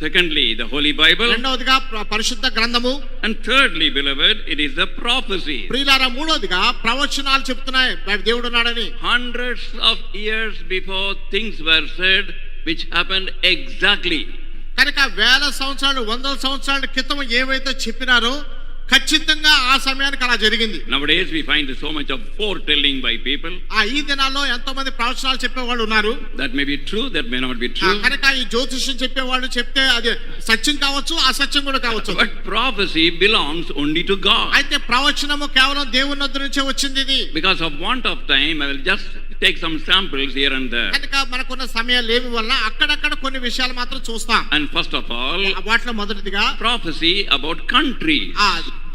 secondly the Holy Bible, రెండవదిగా పరిశుద్ధ గ్రంథము, and thirdly, beloved, it is the prophecy. ప్రియులారా మూడవదిగా ప్రవచనాలు చెప్తున్నాయి దేవుడు ఉన్నాడని. Hundreds of years before things were said which happened exactly. కనుక వేల సంవత్సరాలు వందల సంవత్సరాల క్రితం ఏవైతే చెప్పినారో ఖచ్చితంగా ఆ సమయానికి అలా జరిగింది. Nowadays we find so much of foretelling by people. ఈ దినాల్లో ఎంతో మంది ప్రవచనాలు చెప్పేవాళ్ళు ఉన్నారు. That may be true, that may not be true. కనుక ఈ జ్యోతిష్యం చెప్పేవాళ్ళు చెప్తే అది సత్యం కావచ్చు, అసత్యం కూడా కావచ్చు. But prophecy belongs only to God. అయితే ప్రవచనము కేవలం దేవుని వద్ద నుంచే వచ్చింది ఇది. Because of want of time, I will just take some samples here and there. కనుక మనకున్న సమయం లేమి వల్ల అక్కడక్కడ కొన్ని విషయాలు మాత్రం చూస్తాం. And first of all, వాటిలో మొదటిదిగా prophecy about country.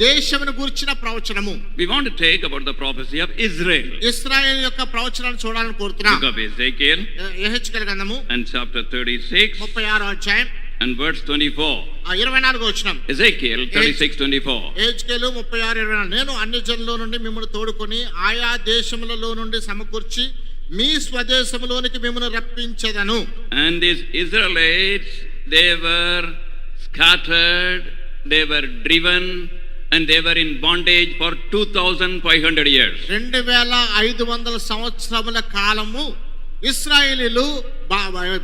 దేశమును గురించిన ప్రవచనము. We want to take about the prophecy of Israel. ఇశ్రాయేలు యొక్క ప్రవచనాన్ని చూడాలని కోరుతున్నాం. Book of Ezekiel, యెహెజ్కేలు గ్రంథము and chapter 36, 36వ అధ్యాయం and verse 24. 24వ వచనం. Ezekiel 36:24. యెహెజ్కేలు 36:24. నేను అన్ని జనుల నుండి మిమ్మల్ని తోడుకొని ఆయా దేశములలో నుండి సమకూర్చి మీ స్వదేశములోనికి మిమ్మల్ని రప్పించెదను. And these Israelites, they were scattered, they were driven, and they were in bondage for 2500 years. 2500 సంవత్సరముల కాలము ఇశ్రాయేలీలు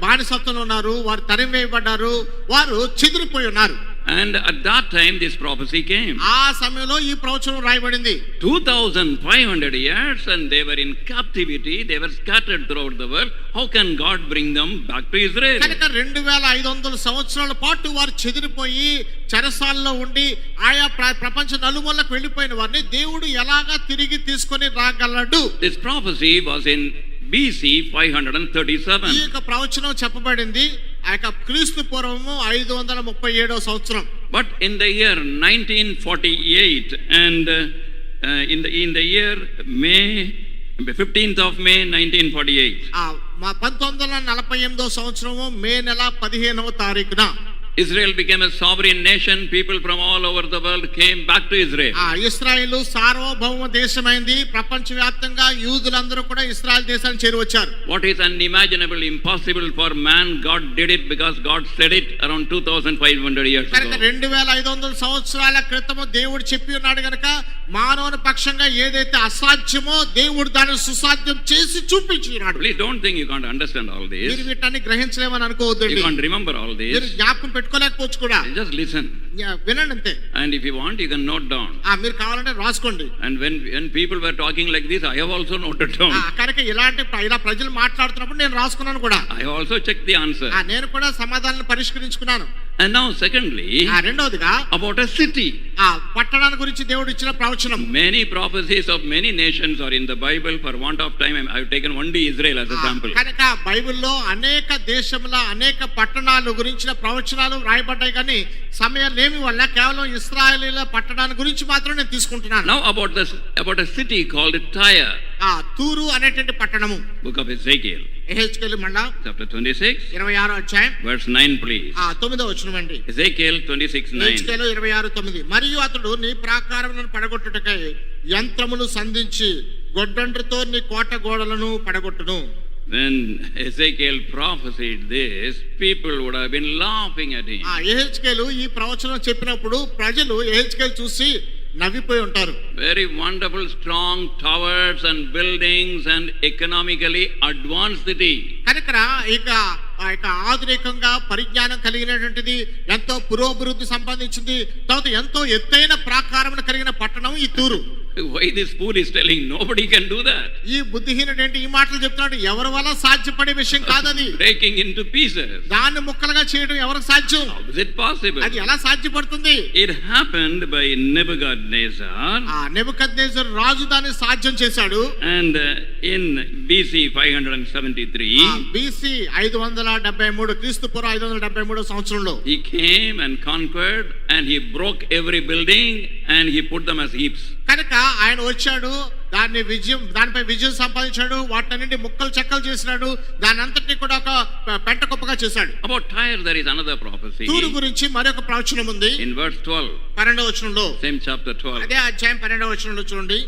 బానిసత్వంలో ఉన్నారు, వారు తరిమివేయబడ్డారు, వారు చెదిరిపోయి ఉన్నారు. And at that time this prophecy came. ఆ సమయంలో ఈ ప్రవచనం రాయబడింది. 2500 years and they were in captivity, they were scattered throughout the world. How can God bring them back to Israel? కనుక 2500 సంవత్సరాల పాటు వారు చెదిరిపోయి చెరసాలలో ఉండి ఆయా ప్రపంచ నలుమూలకు వెళ్ళిపోయిన వారిని దేవుడు ఎలాగా తిరిగి తీసుకొని రాగలడు? This prophecy was in BC 537. ఈ యొక్క ప్రవచనం చెప్పబడింది ఆ యొక్క క్రీస్తు పూర్వము 537వ సంవత్సరం. But in the year 1948 and in the year May 15th of May 1948. 1948వ సంవత్సరము మే నెల 15వ తారీఖున Israel became a sovereign nation. People from all over the world came back to Israel. ఇశ్రాయేలు సార్వభౌమ దేశమైంది. ప్రపంచవ్యాప్తంగా యూదులందరూ కూడా ఇశ్రాయేల్ దేశానికి చేరి వచ్చారు. What is unimaginable, impossible for man, God did it because God said it around 2500 years ago. కనుక 2500 సంవత్సరాల క్రితము దేవుడు చెప్పి ఉన్నాడు గనుక మానవుని పక్షంగా ఏదైతే అసాధ్యమో దేవుడు దాన్ని సుసాధ్యం చేసి చూపించినాడు. Please don't think you can't understand all this. మీరు వీటిని గ్రహించలేమని అనుకోవద్దండి. You can't remember all this. మీరు జ్ఞాపకం పెట్టుకోలేకపోవచ్చు కూడా. Just listen. వినండి అంతే. And if you want, you can note down. మీరు కావాలంటే రాసుకోండి. And when people were talking like this, I have also noted down. కనుక ఇలా ప్రజలు మాట్లాడుతున్నప్పుడు నేను రాసుకున్నాను కూడా. I have also checked the answer. నేను కూడా సమాధానాన్ని పరిష్కరించుకున్నాను. And now secondly, రెండోదిగా about a city. పట్టణాన్ని గురించి దేవుడు ఇచ్చిన ప్రవచనం. Many prophecies of many nations are in the Bible. For want of time, I have taken only Israel as a sample. కనుక బైబిల్లో అనేక దేశముల అనేక పట్టణాలు గురించిన ప్రవచనాలు రాయబడ్డాయి కానీ సమయం లేమి వల్ల కేవలం ఇశ్రాయేలీల పట్టణాన్ని గురించి మాత్రం నేను తీసుకుంటున్నాను. Now about a city called Tyre. తూరు అనేటువంటి పట్టణము. Book of Ezekiel. ఎహెజ్కేలు మండలం chapter 26 26వ అధ్యాయం verse 9 please. 9వ వచనం అండి. Ezekiel 26:9. ఎహెజ్కేలు 26:9. మరియు అతడు నీ ప్రాకారములను పడగొట్టుటకై యంత్రములు సంధించి గొడ్డండ్రతో నీ కోట గోడలను పడగొట్టును. When Ezekiel prophesied this, people would have been laughing at him. Ezekiel ఈ ప్రవచనం చెప్పినప్పుడు ప్రజలు ఎహెజ్కేలు చూసి నవ్విపోయి ఉంటారు. Very wonderful strong towers and buildings and economically advanced city. కనుక ఇక ఆధునికంగా పరిజ్ఞానం కలిగినటువంటిది, ఎంతో పురోభివృద్ధి సంపాదించింది, తర్వాత ఎంతో ఎత్తైన ప్రాకారం కలిగిన పట్టణం ఈ తూరు. Why this fool is telling nobody can do that? ఈ బుద్ధిహీనుడు ఏంటి ఈ మాటలు చెప్తున్నాడు? ఎవరి వల్ల సాధ్యపడే విషయం కాదది. Breaking into pieces. దాన్ని ముక్కలుగా చేయడం ఎవరికి సాధ్యం? How is it possible? అది ఎలా సాధ్యపడుతుంది? It happened by Nebuchadnezzar. Nebuchadnezzar రాజు దాన్ని సాధ్యం చేశాడు. And in BC 573, BC 573 క్రీస్తు పూర్వం 573 సంవత్సరంలో he came and conquered and he broke every building and he put them as heaps. కనుక ఆయన వచ్చాడు, దానిపై విజయం సంపాదించాడు, వాటన్నింటి ముక్కలు చెక్కలు చేసినాడు, దాని అంతటిని కూడా ఒక పెంట కుప్పగా చేశాడు. About Tyre there is another prophecy. తూరు గురించి మరొక ప్రవచనం ఉంది. In verse 12, 12వ వచనంలో, same chapter 12, అదే అధ్యాయం 12వ వచనంలో చూడండి.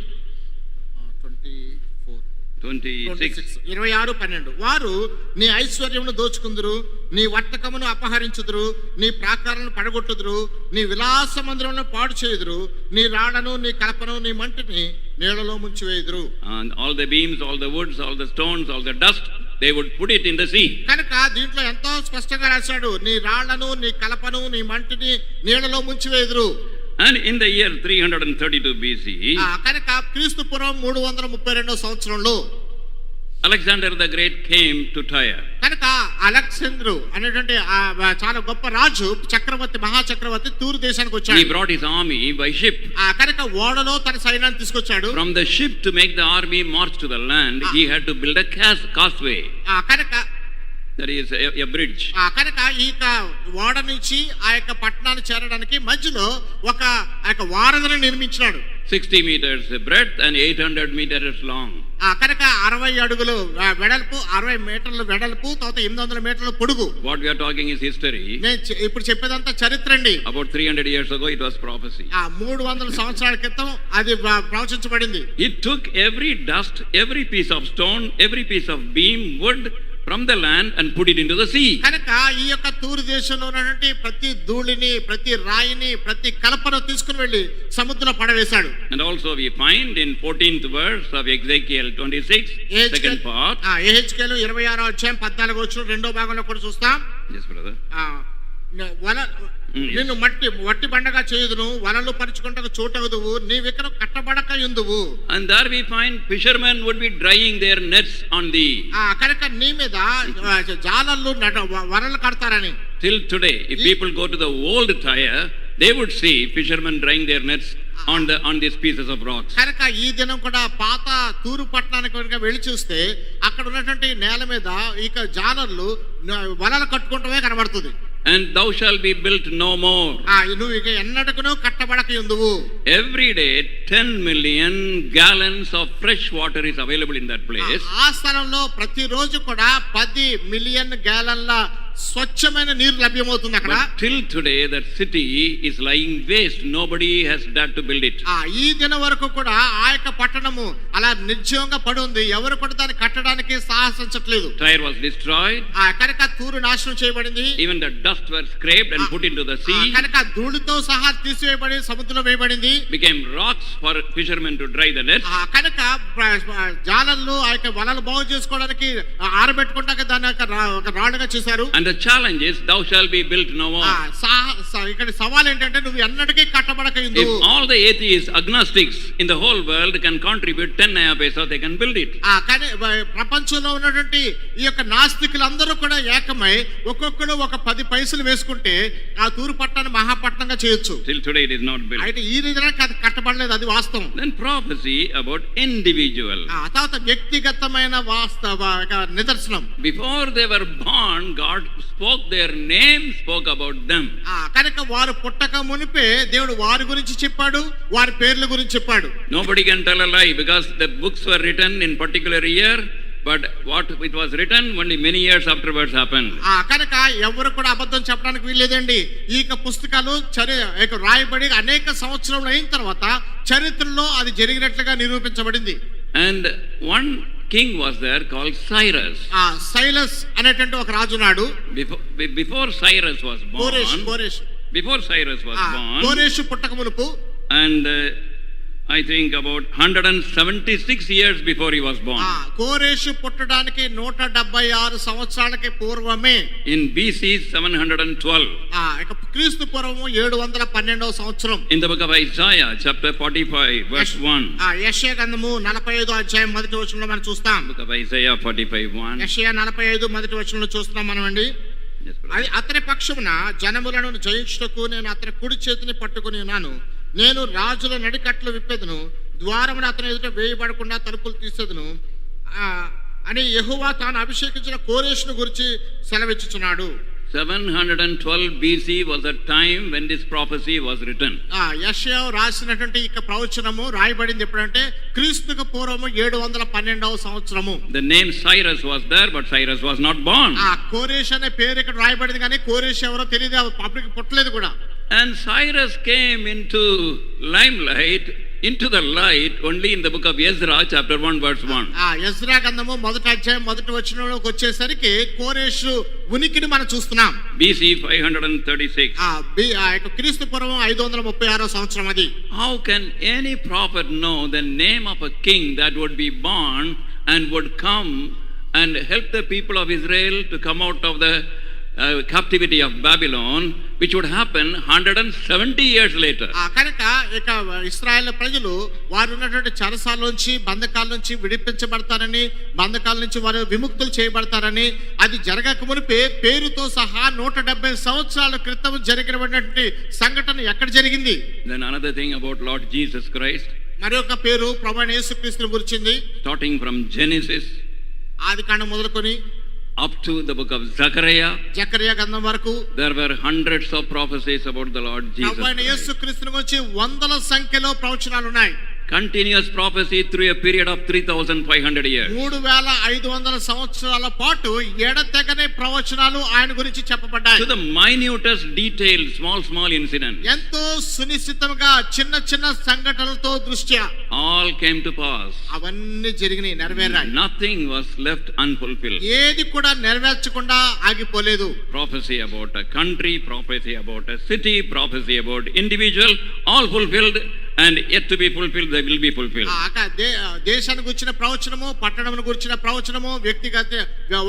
26:12 వారు నీ ఐశ్వర్యమును దోచుకుందురు, నీ వర్తకమును అపహరించుదురు, నీ ప్రాకారాలను పడగొట్టుదురు, నీ విలాస మందిరములను పాడు చేయుదురు, నీ రాళ్లను నీ కలపను నీ మంటిని నీళ్లలో ముంచివేయుదురు. And all the beams, all the woods, all the stones, all the dust, they would put it in the sea. కనుక దీంట్లో ఎంతో స్పష్టంగా రాశాడు, నీ రాళ్లను నీ కలపను నీ మంటిని నీళ్లలో ముంచివేయుదురు. And in the year 332 BC, కనుక క్రీస్తు పూర్వం 332 సంవత్సరంలో Alexander the Great came to Tyre. కనుక అలెగ్జాండరు అనేటువంటి చాలా గొప్ప రాజు, చక్రవర్తి, మహాచక్రవర్తి తూరు దేశానికి వచ్చాడు. He brought his army by ship. కనుక ఓడలో తన సైన్యాన్ని తీసుకొచ్చాడు. From the ship to make the army march to the land, he had to build a causeway. కనుక that is a bridge. కనుక ఈ ఓడ నుంచి ఆ యొక్క పట్టణాన్ని చేరడానికి మధ్యలో ఒక వారధిని నిర్మించాడు. 60 meters breadth and 800 meters long. కనుక 60 అడుగులు వెడల్పు, 60 మీటర్లు వెడల్పు, తర్వాత 800 మీటర్ల పొడుగు. What we are talking is history. నేను ఇప్పుడు చెప్పేదంతా చరిత్ర అండి. About 300 years ago it was prophecy. 300 సంవత్సరాల క్రితం అది ప్రవచించబడింది. It took every dust, every piece of stone, every piece of beam, wood from the land and put it into the sea. కనుక ఈ యొక్క తూరు దేశంలో ఉన్నటువంటి ప్రతి ధూళిని, ప్రతి రాయిని, ప్రతి కలపను తీసుకుని వెళ్ళి సముద్రంలో పడవేశాడు. And also we find in 14th verse of Ezekiel 26, second part. Ezekiel 26వ అధ్యాయం 14వ వచనం రెండో భాగంలో కూడా చూస్తాం. Yes brother. నిన్ను వట్టి బండగా చేయుదును, వలలు పరుచుకుంటకు చోటవుదువు, నీ విగ్రహం కట్టబడక యుందువు. And there we find fishermen would be drying their nets on thee. కనుక నీ మీద జాలర్లు వలలు కడతారని. Till today if people go to the old Tyre, they would see fishermen drying their nets on these pieces of rocks. కనుక ఈ దినం కూడా పాత తూరు పట్టణానికి కనుక వెళ్ళి చూస్తే అక్కడ ఉన్నటువంటి నేల మీద ఇక జాలర్లు వలలు కట్టుకుంటమే కనబడుతుంది. And thou shalt be built no more. నువ్వు ఇక ఎన్నడకును కట్టబడక యుందువు. Every day 10 million gallons of fresh water is available in that place. ఆ స్థలంలో ప్రతిరోజు కూడా 10 మిలియన్ గ్యాలన్ల స్వచ్ఛమైన నీరు లభ్యమవుతుంది అక్కడ. But till today that city is lying waste. Nobody has dared to build it. ఈ దిన వరకు కూడా ఆ యొక్క పట్టణము అలా నిర్జీవంగా పడి ఉంది. ఎవరు కూడా దాన్ని కట్టడానికి సాహసించట్లేదు. Tyre was destroyed. కనుక తూరు నాశనం చేయబడింది. Even the dust were scraped and put into the sea. కనుక ధూళితో సహా తీసివేయబడి సముద్రంలో వేయబడింది. Became rocks for fishermen to dry the nets. కనుక జాలర్లు ఆ యొక్క వలలు బాగు చేసుకోవడానికి ఆరబెట్టుకుంటాక దాన్ని ఒక రాళ్ళుగా చేశారు. And the challenge is thou shall be built no more. ఇక్కడ సవాల్ ఏంటంటే నువ్వు ఎన్నటికీ కట్టబడక ఇందు. If all the atheists, agnostics in the whole world can contribute 10 naya paisa, they can build it. కానీ ప్రపంచంలో ఉన్నటువంటి ఈ యొక్క నాస్తికులందరూ కూడా ఏకమై ఒక్కొక్కడు ఒక 10 పైసలు వేసుకుంటే ఆ తూరు పట్టణాన్ని మహాపట్నంగా చేయొచ్చు. Till today it is not built. అయితే ఈ రీతిగా కట్టబడలేదు, అది వాస్తవం. Then prophecy about individual. తర్వాత వ్యక్తిగతమైన వాస్తవ నిదర్శనం. Before they were born, God spoke their name, spoke about them. కనుక వారు పుట్టక మునిపే దేవుడు వారి గురించి చెప్పాడు, వారి పేర్ల గురించి చెప్పాడు. Nobody can tell a lie because the books were written in particular year, but what it was written only many years afterwards happened. కనుక ఎవరు కూడా అబద్ధం చెప్పడానికి వీల్లేదండి. ఈ పుస్తకాలు రాయబడి అనేక సంవత్సరాలు అయిన తర్వాత చరిత్రలో అది జరిగినట్లుగా నిరూపించబడింది. And one king was there called Cyrus. Silas అనేటువంటి ఒక రాజు నాడు. Before Cyrus was born. Before Cyrus was born. కోరెషు పుట్టక మునుపు. And I think about 176 years before he was born. కోరెషు పుట్టడానికి 176 సంవత్సరాలకి పూర్వమే. In BC 712. క్రీస్తు పూర్వము 712వ సంవత్సరం. In the book of Isaiah chapter 45 verse 1. యెషయా గ్రంథము 45వ అధ్యాయం మొదటి వచనంలో మనం చూస్తాం. Book of Isaiah 45:1. యెషయా 45 మొదటి వచనంలో చూస్తున్నాం మనం అండి. అతని పక్షమున జనములను జయించుటకు నేను అతని కుడి చేతిని పట్టుకుని ఉన్నాను. నేను రాజుల నడికట్లు విప్పెదను, ద్వారమున అతని ఎదుట వేయబడకుండా తలుపులు తీసేదను అని యెహోవా తాను అభిషేకించిన కోరెషును గురించి సెలవిచ్చుచున్నాడు. 712 BC was the time when this prophecy was written. యెషయా రాసినటువంటి ఈ ప్రవచనము రాయబడింది ఎప్పుడంటే క్రీస్తుకు పూర్వము 712వ సంవత్సరము. The name Cyrus was there, but Cyrus was not born. కోరెష్ అనే పేరు ఇక్కడ రాయబడింది కానీ కోరెష్ ఎవరో తెలియదు, పబ్లిక్ పుట్టలేదు కూడా. And Cyrus came into limelight, into the light only in the book of Ezra chapter 1 verse 1. Ezra గ్రంథము మొదటి అధ్యాయం మొదటి వచనంలోకి వచ్చేసరికి కోరెషు ఉనికిని మనం చూస్తున్నాం. BC 536. క్రీస్తు పూర్వం 536వ సంవత్సరం అది. How can any prophet know the name of a king that would be born and would come and help the people of Israel to come out of the captivity of Babylon, which would happen 170 years later. కనుక ఇక ఇశ్రాయేల్ ప్రజలు వారు ఉన్నటువంటి చెరసాల నుంచి బంధకాల నుంచి విడిపించబడతారని, బంధకాల నుంచి వారు విముక్తులు చేయబడతారని, అది జరగక మునిపే పేరుతో సహా 170 సంవత్సరాల క్రితం జరిగినటువంటి సంఘటన ఎక్కడ జరిగింది. Then another thing about Lord Jesus Christ. మరొక పేరు ప్రభువైన యేసుక్రీస్తుని గురించింది. Starting from Genesis, ఆదికాండం మొదలుకొని up to the book of Zechariah, Zechariah గ్రంథం వరకు there were hundreds of prophecies about the Lord Jesus ప్రభువైన యేసుక్రీస్తుని గురించి వందల సంఖ్యలో ప్రవచనాలు ఉన్నాయి. Continuous prophecy through a period of 3500 years. 3500 సంవత్సరాల పాటు ఎడతెగని ప్రవచనాలు ఆయన గురించి చెప్పబడ్డాయి. To the minutest detail, small incidents. ఎంతో సునిశ్చితంగా చిన్న చిన్న సంఘటనలతో దృష్ట్యా all came to pass. అవన్నీ జరిగినాయి, నెరవేరాయి. Nothing was left unfulfilled. ఏది కూడా నెరవేర్చకుండా ఆగిపోలేదు. Prophecy about a country, prophecy about a city, prophecy about individual, all fulfilled and yet to be fulfilled, they will be fulfilled. దేశానికి గురించిన ప్రవచనము, పట్టణమును గురించిన ప్రవచనము,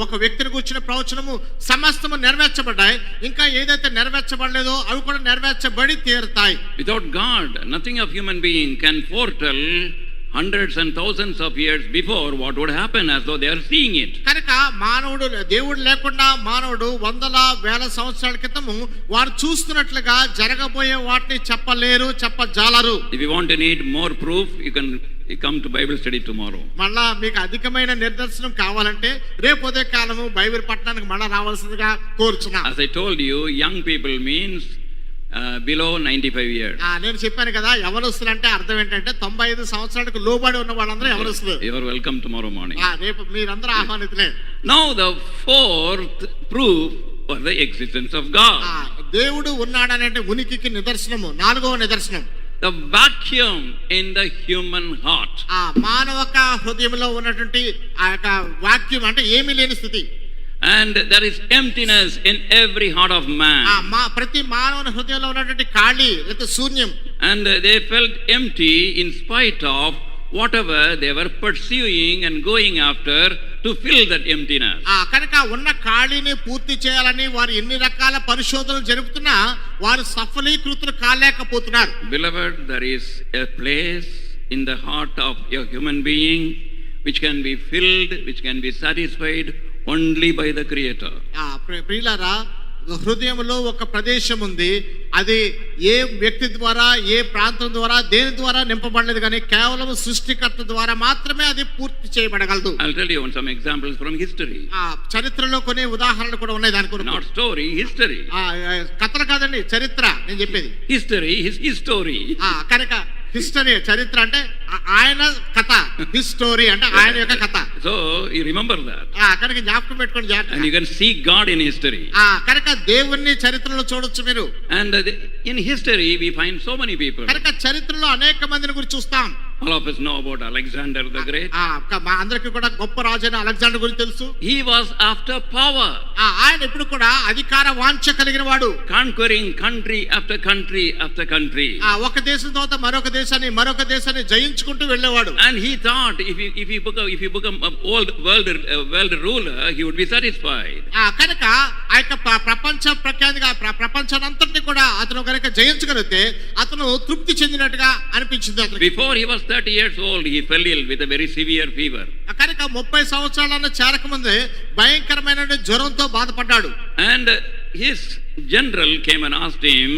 ఒక వ్యక్తిని గురించిన ప్రవచనము సమస్తము నెరవేర్చబడ్డాయి. ఇంకా ఏదైతే నెరవేర్చబడలేదో అవి కూడా నెరవేర్చబడి తీరుతాయి. Without God, nothing of human being can foretell hundreds and thousands of years before what would happen as though they are seeing it. కనుక మానవుడు, దేవుడు లేకుండా మానవుడు వందల వేల సంవత్సరాల క్రితము వారు చూస్తున్నట్లుగా జరగబోయే వాటిని చెప్పలేరు, చెప్పజాలరు. If you want to need more proof, you can come to Bible study tomorrow. మళ్ళా మీకు అధికమైన నిదర్శనం కావాలంటే రేపు ఉదయ కాలము బైబిల్ పట్టణానికి మళ్ళా రావాల్సిందిగా కోరుచున్నా. As I told you, young people means below 95 years. నేను చెప్పాను కదా, యవనస్తులు అంటే అర్థం ఏంటంటే 95 సంవత్సరాలకు లోబడి ఉన్న వాళ్ళందరూ యవనస్తులు. You are welcome tomorrow morning. రేపు మీరందరూ ఆహ్వానితులే. Now the fourth proof for the existence of God. దేవుడు ఉన్నాడనంటే ఉనికికి నిదర్శనము. నాలుగవ నిదర్శనం, The vacuum in the human heart. మానవక హృదయంలో ఉన్నటువంటి ఆ యొక్క వాక్యూమ్ అంటే ఏమీ లేని స్థితి. And there is emptiness in every heart of man. ప్రతి మానవుని హృదయంలో ఉన్నటువంటి ఖాళీ లేదా శూన్యం. And they felt empty in spite of whatever they were pursuing and going after to fill that emptiness. కనుక ఉన్న ఖాళీని పూర్తి చేయాలని వారు ఎన్ని రకాల పరిశోధనలు జరుపుతున్నా వారు సఫలీకృతులు కాలేకపోతున్నారు. Beloved, there is a place in the heart of a human being which can be filled, which can be satisfied only by the Creator. ప్రియులారా, హృదయంలో ఒక ప్రదేశం ఉంది. అది ఏ వ్యక్తి ద్వారా, ఏ ప్రాంతం ద్వారా, దేని ద్వారా నింపబడలేదు, కానీ కేవలం సృష్టికర్త ద్వారా మాత్రమే అది పూర్తి చేయబడగలదు. I'll tell you some examples from history. చరిత్రలో కొన్ని ఉదాహరణలు కూడా ఉన్నాయి దాని గురించి. Not story, history. కథలు కాదండి, చరిత్ర నేను చెప్పేది. History, his story. కనుక హిస్టరీ, చరిత్ర అంటే ఆయన కథ, హిస్టరీ అంటే ఆయన యొక్క కథ. So you remember that. కనుక జ్ఞాపకం పెట్టుకోండి జాగ్రత్తగా. And you can see God in history. కనుక దేవుణ్ణి చరిత్రలో చూడొచ్చు మీరు. And in history we find so many people. కనుక చరిత్రలో అనేక మందిని గురించి చూస్తాం. All of us know about Alexander the Great. మా అందరికీ కూడా గొప్ప రాజు అయిన అలెగ్జాండర్ గురించి తెలుసు. He was after power. ఆయన ఎప్పుడు కూడా అధికార వాంఛ కలిగిన వాడు. Conquering country after country after country. ఒక దేశం తర్వాత మరొక దేశాన్ని జయించుకుంటూ వెళ్ళేవాడు. And he thought if he become a world ruler, he would be satisfied. కనుక ఆ యొక్క ప్రపంచ ప్రఖ్యాతిగా ప్రపంచానంతటిని కూడా అతను కనుక జయించగలిగితే అతను తృప్తి చెందినట్టుగా అనిపించింది అతనికి. Before he was 30 years old, he fell ill with a very severe fever. కనుక 30 సంవత్సరాలను చేరకముందే భయంకరమైన జ్వరంతో బాధపడ్డాడు. And his general came and asked him,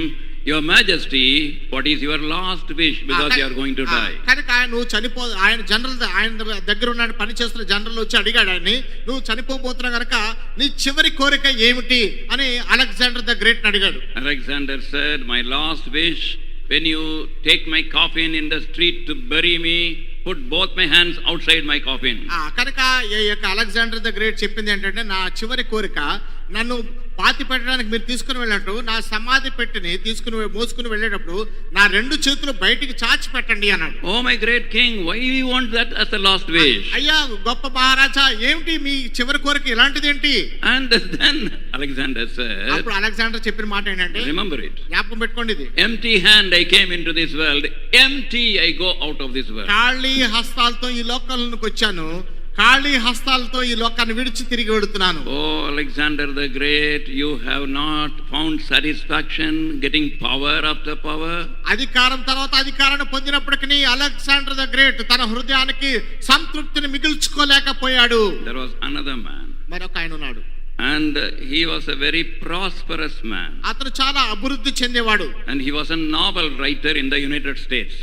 Your Majesty, what is your last wish, because you are going to die? కనుక నువ్వు ఆయన జనరల్, ఆయన దగ్గర ఉన్న పని చేస్తున్న జనరల్ వచ్చి అడిగాడు ఆయన్ని, నువ్వు చనిపోబోతున్నావు కనుక నీ చివరి కోరిక ఏమిటి అని అలెగ్జాండర్ ద గ్రేట్ అడిగాడు. Alexander said, My last wish, when you take my coffin in the street to bury me, put both my hands outside my coffin. కనుక ఈ యొక్క అలెగ్జాండర్ ద గ్రేట్ చెప్పింది ఏంటంటే, నా చివరి కోరిక నన్ను పాతి పెట్టడానికి మీరు తీసుకుని వెళ్ళినట్టు నా సమాధి పెట్టిని మోసుకుని వెళ్ళేటప్పుడు నా 2 చేతులు బయటికి చాచి పెట్టండి అన్నాడు. Oh my great king, why do you want that as the last wish? అయ్యా గొప్ప మహారాజా, ఏమిటి మీ చివరి కోరిక ఇలాంటిది ఏంటి? And then Alexander said, అప్పుడు అలెగ్జాండర్ చెప్పిన మాట ఏంటంటే, remember it, జ్ఞాపకం పెట్టుకోండి, ఇది empty hand I came into this world, empty I go out of this world. ఖాళీ హస్తాలతో ఈ లోకంలోకి వచ్చాను, ఖాళీ హస్తాలతో ఈ లోకాన్ని విడిచి తిరిగి వెడుతున్నాను. Oh Alexander the Great, you have not found satisfaction getting power after power. అధికారం తర్వాత అధికారాన్ని పొందినప్పటికీ అలెగ్జాండర్ ద గ్రేట్ తన హృదయానికి సంతృప్తిని మిగిల్చుకోలేకపోయాడు. There was another man. మరొక ఆయన ఉన్నాడు. And he was a very prosperous man. అతను చాలా అభివృద్ధి చెందేవాడు. And he was a novel writer in the United States.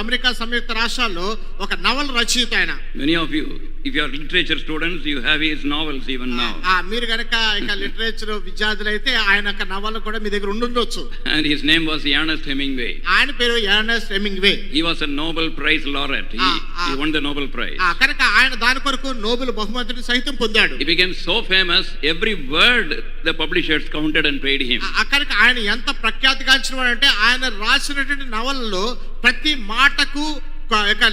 America సంయుక్త రాష్ట్రాల్లో ఒక నవల రచయిత ఆయన. Many of you, if you are literature students, you have his novels even now. మీరు గనక ఇక లిటరేచర్ విద్యార్థులు అయితే ఆయన యొక్క నవల కూడా మీ దగ్గర ఉండొచ్చు. And his name was Ernest Hemingway. ఆయన పేరు Ernest Hemingway. He was a Nobel Prize laureate. He won the Nobel Prize. కనుక ఆయన దాని కొరకు నోబెల్ బహుమతిని సైతం పొందాడు. He became so famous, every word the publishers counted and paid him. కనుక ఆయన ఎంత ప్రఖ్యాతిగాంచిన వాడంటే ఆయన రాసినటువంటి నవలలో ప్రతి మాటకు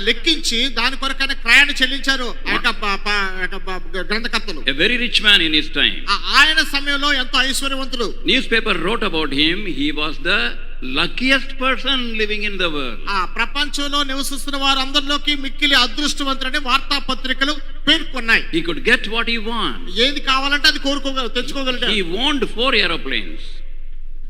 లెక్కించి దాని కొరకైనా క్రయాన్ని చెల్లించారు గ్రంథకర్తలు. A very rich man in his time. ఆయన సమయంలో ఎంతో ఐశ్వర్యవంతుడు. Newspaper wrote about him. He was the luckiest person living in the world. ప్రపంచంలో నివసిస్తున్న వారందరిలోకి మిక్కిలి అదృష్టవంతుడని వార్తాపత్రికలు పేర్కొన్నాయి. He could get what he want. ఏది కావాలంటే అది తెచ్చుకోగలడు. He owned 4 aeroplanes.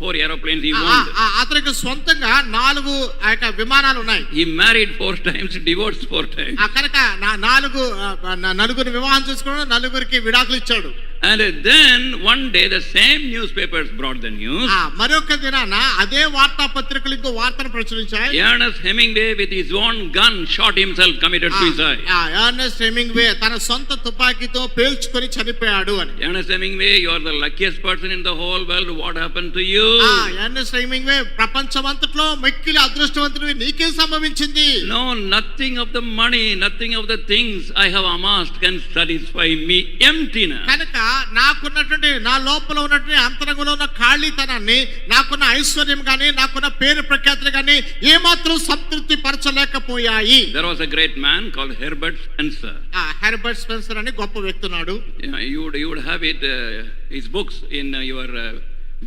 4 aeroplanes he owned. అతనికి సొంతంగా 4 విమానాలు ఉన్నాయి. He married 4 times, divorced 4 times. కనుక 4 వివాహం చేసుకున్నాడు, 4 విడాకులు ఇచ్చాడు. And then one day the same newspapers brought the news. మరొక దినాన అదే వార్తాపత్రికలు ఇంకో వార్తను ప్రచురించాయి. Ernest Hemingway with his own gun shot himself, committed suicide. Ernest Hemingway తన సొంత తుపాకీతో పేల్చుకొని చనిపోయాడు అని. Ernest Hemingway, you are the luckiest person in the whole world. What happened to you? Ernest Hemingway ప్రపంచమంతట్లో మిక్కిలి అదృష్టవంతుడివి, నీకేం సంభవించింది? No, nothing of the money, nothing of the things I have amassed can satisfy me. Emptiness. కనుక నాకున్నటువంటి నా లోపల ఉన్నటువంటి అంతరంగంలో ఉన్న ఖాళీతనాన్ని, నాకున్న ఐశ్వర్యం గాని, నాకున్న పేరు ప్రఖ్యాతులు గాని ఏమాత్రం సంతృప్తి పరచలేకపోయాయి. There was a great man called Herbert Spencer. Herbert Spencer అని గొప్ప వ్యక్తి ఉన్నాడు. You would have it his books in your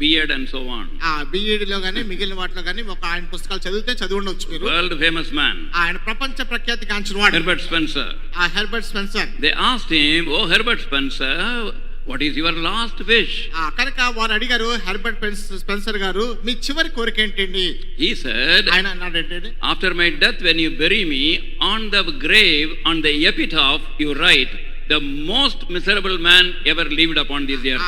B.Ed and so on. B.Ed లో గాని మిగిలిన వాటిలో గాని ఒక ఆయన పుస్తకాలు చదివి ఉండొచ్చు మీరు. World famous man. ఆయన ప్రపంచ ప్రఖ్యాతి గాంచిన వాడు Herbert Spencer. Herbert Spencer. They asked him, "Oh Herbert Spencer, what is your last wish?" కనుక వారు అడిగారు, హెర్బర్ట్ స్పెన్సర్ గారు మీ చివరి కోరిక ఏంటండి? He said, ఆయన అన్నాడు ఏంటండి, "After my death, when you bury me, on the grave, on the epitaph, you write, the most miserable man ever lived upon this earth."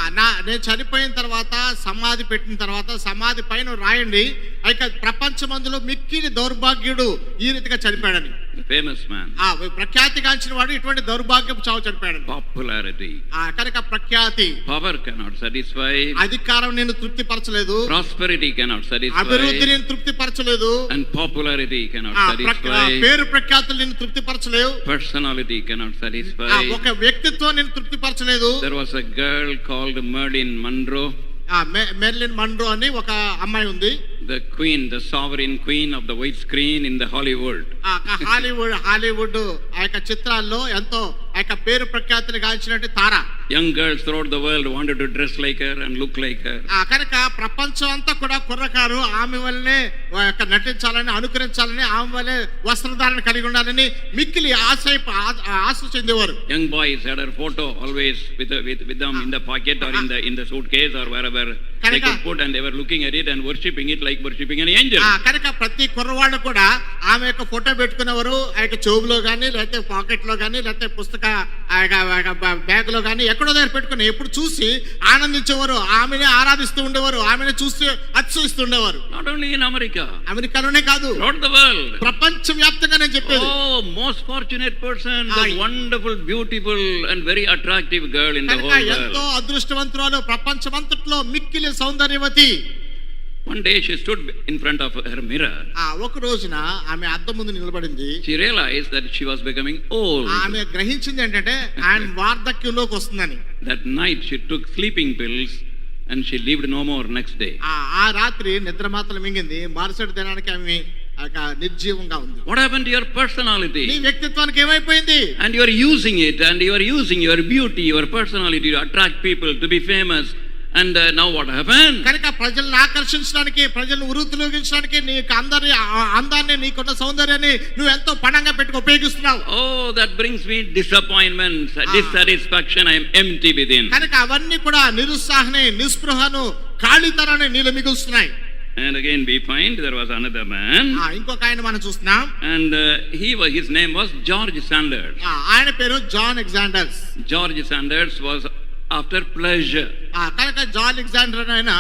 నేను చనిపోయిన తర్వాత సమాధి పెట్టిన తర్వాత సమాధి పైన రాయండి, అయితే ప్రపంచమందులో మిక్కిలి దౌర్భాగ్యుడు ఈ రీతిగా చనిపోయాడని. Famous man. ప్రఖ్యాతిగాంచిన వాడు ఇటువంటి దౌర్భాగ్యపు చావు చనిపోయాడు. Popularity. కనుక ప్రఖ్యాతి, power cannot satisfy. అధికారం నేను తృప్తి పరచలేదు. Prosperity cannot satisfy. అభివృద్ధి నేను తృప్తి పరచలేదు. And popularity cannot satisfy. పేరు ప్రఖ్యాతులు నేను తృప్తి పరచలేవు. Personality cannot satisfy. ఒక వ్యక్తిత్వం నేను తృప్తి పరచలేదు. There was a girl called Marilyn Monroe. Marilyn Monroe అని ఒక అమ్మాయి ఉంది. The queen, the sovereign queen of the white screen in the Hollywood. Hollywood ఆ యొక్క చిత్రాల్లో ఎంతో ఆ యొక్క పేరు ప్రఖ్యాతులు గాంచినట్టు తార. Young girls throughout the world wanted to dress like her and look like her. కనుక ప్రపంచం అంతా కూడా కుర్రకారు ఆమె వల్లనే నటించాలని, అనుకరించాలని, ఆమె వల్లే వస్త్రధారణ కలిగి ఉండాలని మిక్కిలి ఆశ చెందేవారు. Young boys had her photo always with them in the pocket or in the suitcase or wherever they could put, and they were looking at it and worshipping it like worshipping an angel. కనుక ప్రతి కుర్రవాళ్ళు కూడా ఆమె యొక్క ఫోటో పెట్టుకునేవారు. ఆ యొక్క చెవులో గానీ, లేకపోతే పాకెట్ లో గానీ, లేకపోతే పుస్తక బ్యాగ్ లో గానీ ఎక్కడో దగ్గర పెట్టుకుని ఎప్పుడు చూసి ఆనందించేవారు, ఆమెనే ఆరాధిస్తూ ఉండేవారు, ఆమెనే చూసి అతిశయిస్తుండేవారు. Not only in America, అమెరికాలోనే కాదు, throughout the world. ప్రపంచ వ్యాప్తంగా నేను చెప్పేది. Oh, most fortunate person, the wonderful, beautiful and very attractive girl in the whole world. ఎంతో అదృష్టవంతురాలు, ప్రపంచమంతట్లో మిక్కిలి సౌందర్యవతి. One day she stood in front of her mirror. ఒక రోజున ఆమె అద్దం ముందు నిలబడింది. She realized that she was becoming old. ఆమె గ్రహించింది ఏంటంటే ఆయన వార్ధక్యంలోకి వస్తుందని. That night she took sleeping pills and she lived no more next day. ఆ రాత్రి నిద్ర మాత్రలు మింగింది. మరుసటి దినానికి ఆమె నిర్జీవంగా ఉంది. What happened to your personality? నీ వ్యక్తిత్వానికి ఏమైపోయింది? And you are using it, and you are using your beauty, your personality to attract people, to be famous. And now what happened? కనుక ప్రజలను ఆకర్షించడానికి, ప్రజలను ఉరుతులోగించడానికి నీకు అందాన్ని, నీకున్న సౌందర్యాన్ని నువ్వు ఎంతో పణంగా పెట్టుకు ఉపయోగిస్తున్నావు. Oh, that brings me disappointment, dissatisfaction. I am empty within. కనుక అవన్నీ కూడా నిరుత్సాహాన్ని, నిస్పృహను, ఖాళీతనాన్ని నీలో మిగులుస్తున్నాయి. And again we find there was another man. ఇంకొక ఆయన మనం చూస్తున్నాం. And his name was George Sanders. ఆయన పేరు John Alexanders. George Sanders was after pleasure. కనుక జాన్ అలెగ్జాండర్ ఆయన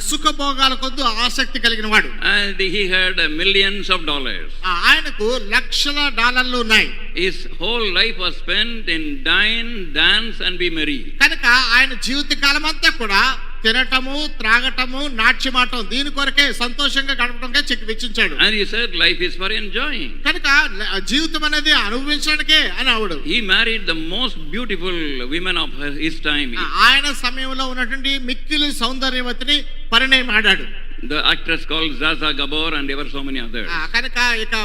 సుఖభోగాల కొద్దు ఆసక్తి కలిగిన వాడు. And he had millions of dollars. ఆయనకు లక్షల డాలర్లు ఉన్నాయి. His whole life was spent in dine, dance and be merry. కనుక ఆయన జీవిత కాలం అంతా కూడా తినటము, త్రాగటము, నాట్యమాటం, దీని కొరకే సంతోషంగా గడపడంగా వెచ్చించాడు. And he said life is for enjoying. కనుక జీవితం అనేది అనుభవించడానికే అని ఆవిడ. He married the most beautiful women of his time. ఆయన సమయంలో ఉన్నటువంటి మిక్కిలి సౌందర్యవతిని పరిణయం ఆడాడు. The actress called Zaza Gabor and ever so many others. కనుక ఇక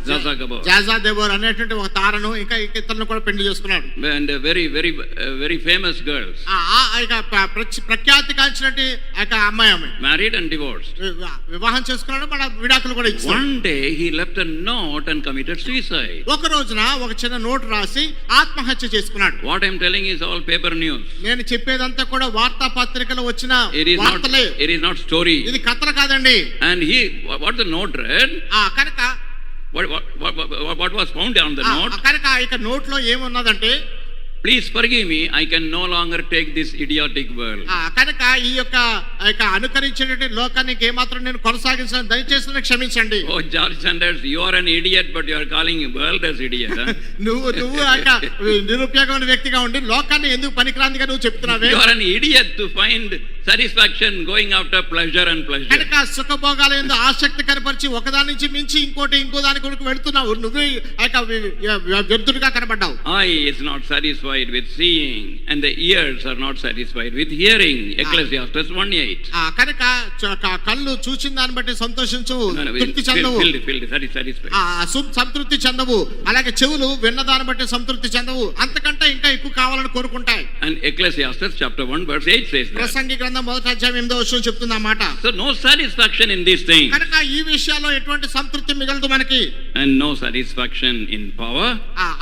Zaza Gabor, జాజా దేవర్ అనేటువంటి ఒక తారను ఇంకా ఇతరులను కూడా పెళ్లి చేసుకున్నాడు. And very famous girls. ఇక ప్రఖ్యాతి కాంచినట్టు అమ్మాయి ఆమె married and divorced. వివాహం చేసుకున్నాడు, మన విడాకులు కూడా ఇచ్చాడు. One day he left a note and committed suicide. ఒక రోజున ఒక చిన్న నోట్ రాసి ఆత్మహత్య చేసుకున్నాడు. What I am telling is all paper news. నేను చెప్పేదంతా కూడా వార్తా పత్రికలో వచ్చిన వార్తలే. It is not story. ఇది కథలు కాదండి. And what the note read? కనుక what was found on the note? కనుక ఇక నోట్ లో ఏమున్నదంటే, please forgive me, I can no longer take this idiotic world. కనుక ఈ యొక్క అనుకరించేటువంటి లోకానికి ఏమాత్రం నేను కొనసాగించను, దయచేసి నన్ను క్షమించండి. Oh George Sanders, you are an idiot, but you are calling world as idiot. నువ్వు నిరుపయోగమైన వ్యక్తిగా ఉండి లోకాన్ని ఎందుకు పనికిరాందిగా నువ్వు చెప్తున్నావే? You are an idiot to find satisfaction going after pleasure and pleasure. కనుక సుఖభోగాల యందు ఆసక్తి కనపరిచి ఒకదాని నుంచి మించి ఇంకో దాని కొరకు వెళ్తున్నావు. నువ్వే వ్యర్థుడిగా కనబడ్డావు. Eye is not satisfied with seeing and the ears are not satisfied with hearing. Ecclesiastes 1:8. కనుక కళ్ళు చూసిన దాన్ని బట్టి సంతోషించు, తృప్తి చెందవు. సంతృప్తి చెందవు. అలాగే చెవులు విన్న దాన్ని బట్టి సంతృప్తి చెందవు, అంతకంటే ఇంకా ఎక్కువ కావాలని కోరుకుంటాయి. And Ecclesiastes chapter 1 verse 8 says that. ప్రసంగి గ్రంథం 1వ అధ్యాయం 8వ వచనం చెప్తుంది ఆ మాట. So no satisfaction in these things. కనుక ఈ విషయాల్లో ఎటువంటి సంతృప్తి మిగలదు మనకి. And no satisfaction in power.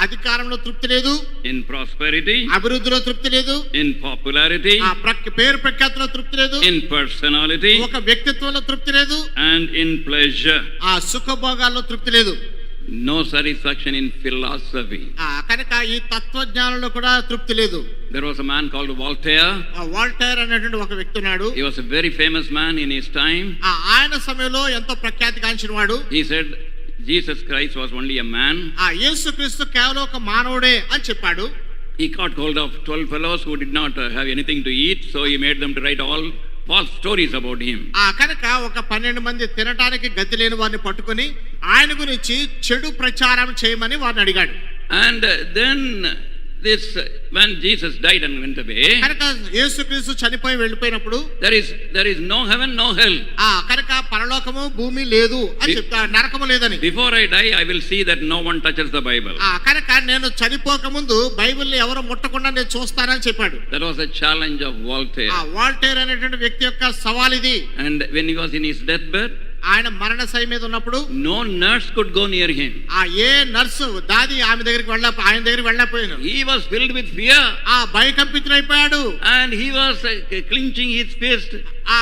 అధికారంలో తృప్తి లేదు. In prosperity. అభివృద్ధిలో తృప్తి లేదు. In popularity. పేరు ప్రఖ్యాతిలో తృప్తి లేదు. In personality. ఒక వ్యక్తిత్వంలో తృప్తి లేదు. And in pleasure. సుఖభోగాల్లో తృప్తి లేదు. No satisfaction in philosophy. కనుక ఈ తత్వజ్ఞానంలో కూడా తృప్తి లేదు. There was a man called Voltaire. Voltaire అనేటువంటి ఒక వ్యక్తి ఉన్నాడు. He was a very famous man in his time. ఆయన సమయంలో ఎంతో ప్రఖ్యాతి గాంచిన వాడు. He said Jesus Christ was only a man. యేసుక్రీస్తు కేవలం ఒక మానవుడే అని చెప్పాడు. He caught hold of 12 fellows who did not have anything to eat, so he made them to write all false stories about him. కనుక ఒక 12 మంది తినడానికి గతి లేని వారిని పట్టుకొని ఆయన గురించి చెడు ప్రచారం చేయమని వారిని అడిగాడు. And then this when Jesus died and went away, కనుక యేసుక్రీస్తు చనిపోయి వెళ్ళిపోయినప్పుడు there is no heaven, no hell. కనుక పరలోకము భూమి లేదు అని చెప్తాడు, నరకము లేదని. Before I die I will see that no one touches the Bible. కనుక నేను చనిపోక ముందు బైబిల్ని ఎవరు ముట్టకుండా నేను చూస్తానని చెప్పాడు. That was a challenge of Voltaire. Voltaire అనేటువంటి వ్యక్తి యొక్క సవాల్ ఇది. And when he was in his deathbed, ఆయన మరణశయ్య మీద ఉన్నప్పుడు no nurse could go near him. A nurse దాది ఆయన దగ్గరికి వెళ్ళకపోయాను. He was filled with fear. భయకంపితుడైపోయాడు. And he was clenching his fist.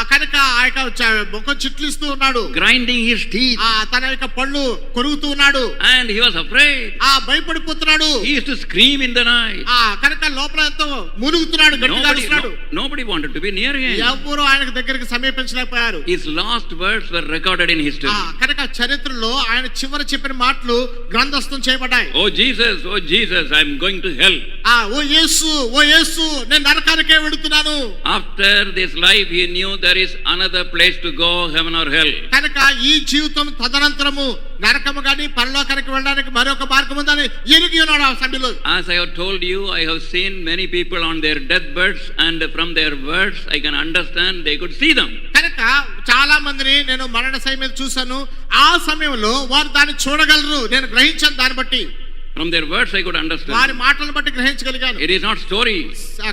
కనుక ఆ యొక్క ముఖం చిట్లిస్తూ ఉన్నాడు. Grinding his teeth. తన యొక్క పళ్ళు కొరుకుతూ ఉన్నాడు. And he was afraid. భయపడిపోతున్నాడు. He used to scream in the night. కనుక లోపల ఎంతో మునుగుతున్నాడు, గట్టిగా అరుస్తున్నాడు. Nobody wanted to be near him. ఎవరు ఆయనకు దగ్గరికి సమీపించలేకపోయారు. His last words were recorded in history. కనుక చరిత్రలో ఆయన చివరి చెప్పిన మాటలు గ్రంథస్థం చేయబడ్డాయి. Oh Jesus, I am going to hell. ఓ యేసు నేను నరకానికే వెళ్తున్నాను. After this life he knew there is another place to go, heaven or hell. కనుక ఈ జీవితం తదనంతరము నరకము గాని పరలోకానికి వెళ్ళడానికి మరొక మార్గం ఉందని ఎరిగి ఉన్నాడు ఆ సమయంలో. As I have told you, I have seen many people on their deathbeds, and from their words I can understand they could see them. కనుక చాలా మందిని నేను మరణశయ్య మీద చూశాను. ఆ సమయంలో వారు దాన్ని చూడగలరు, నేను గ్రహించాను. దాన్ని బట్టి from their words I could understand. వారి మాటలను బట్టి గ్రహించగలిగాను. It is not story.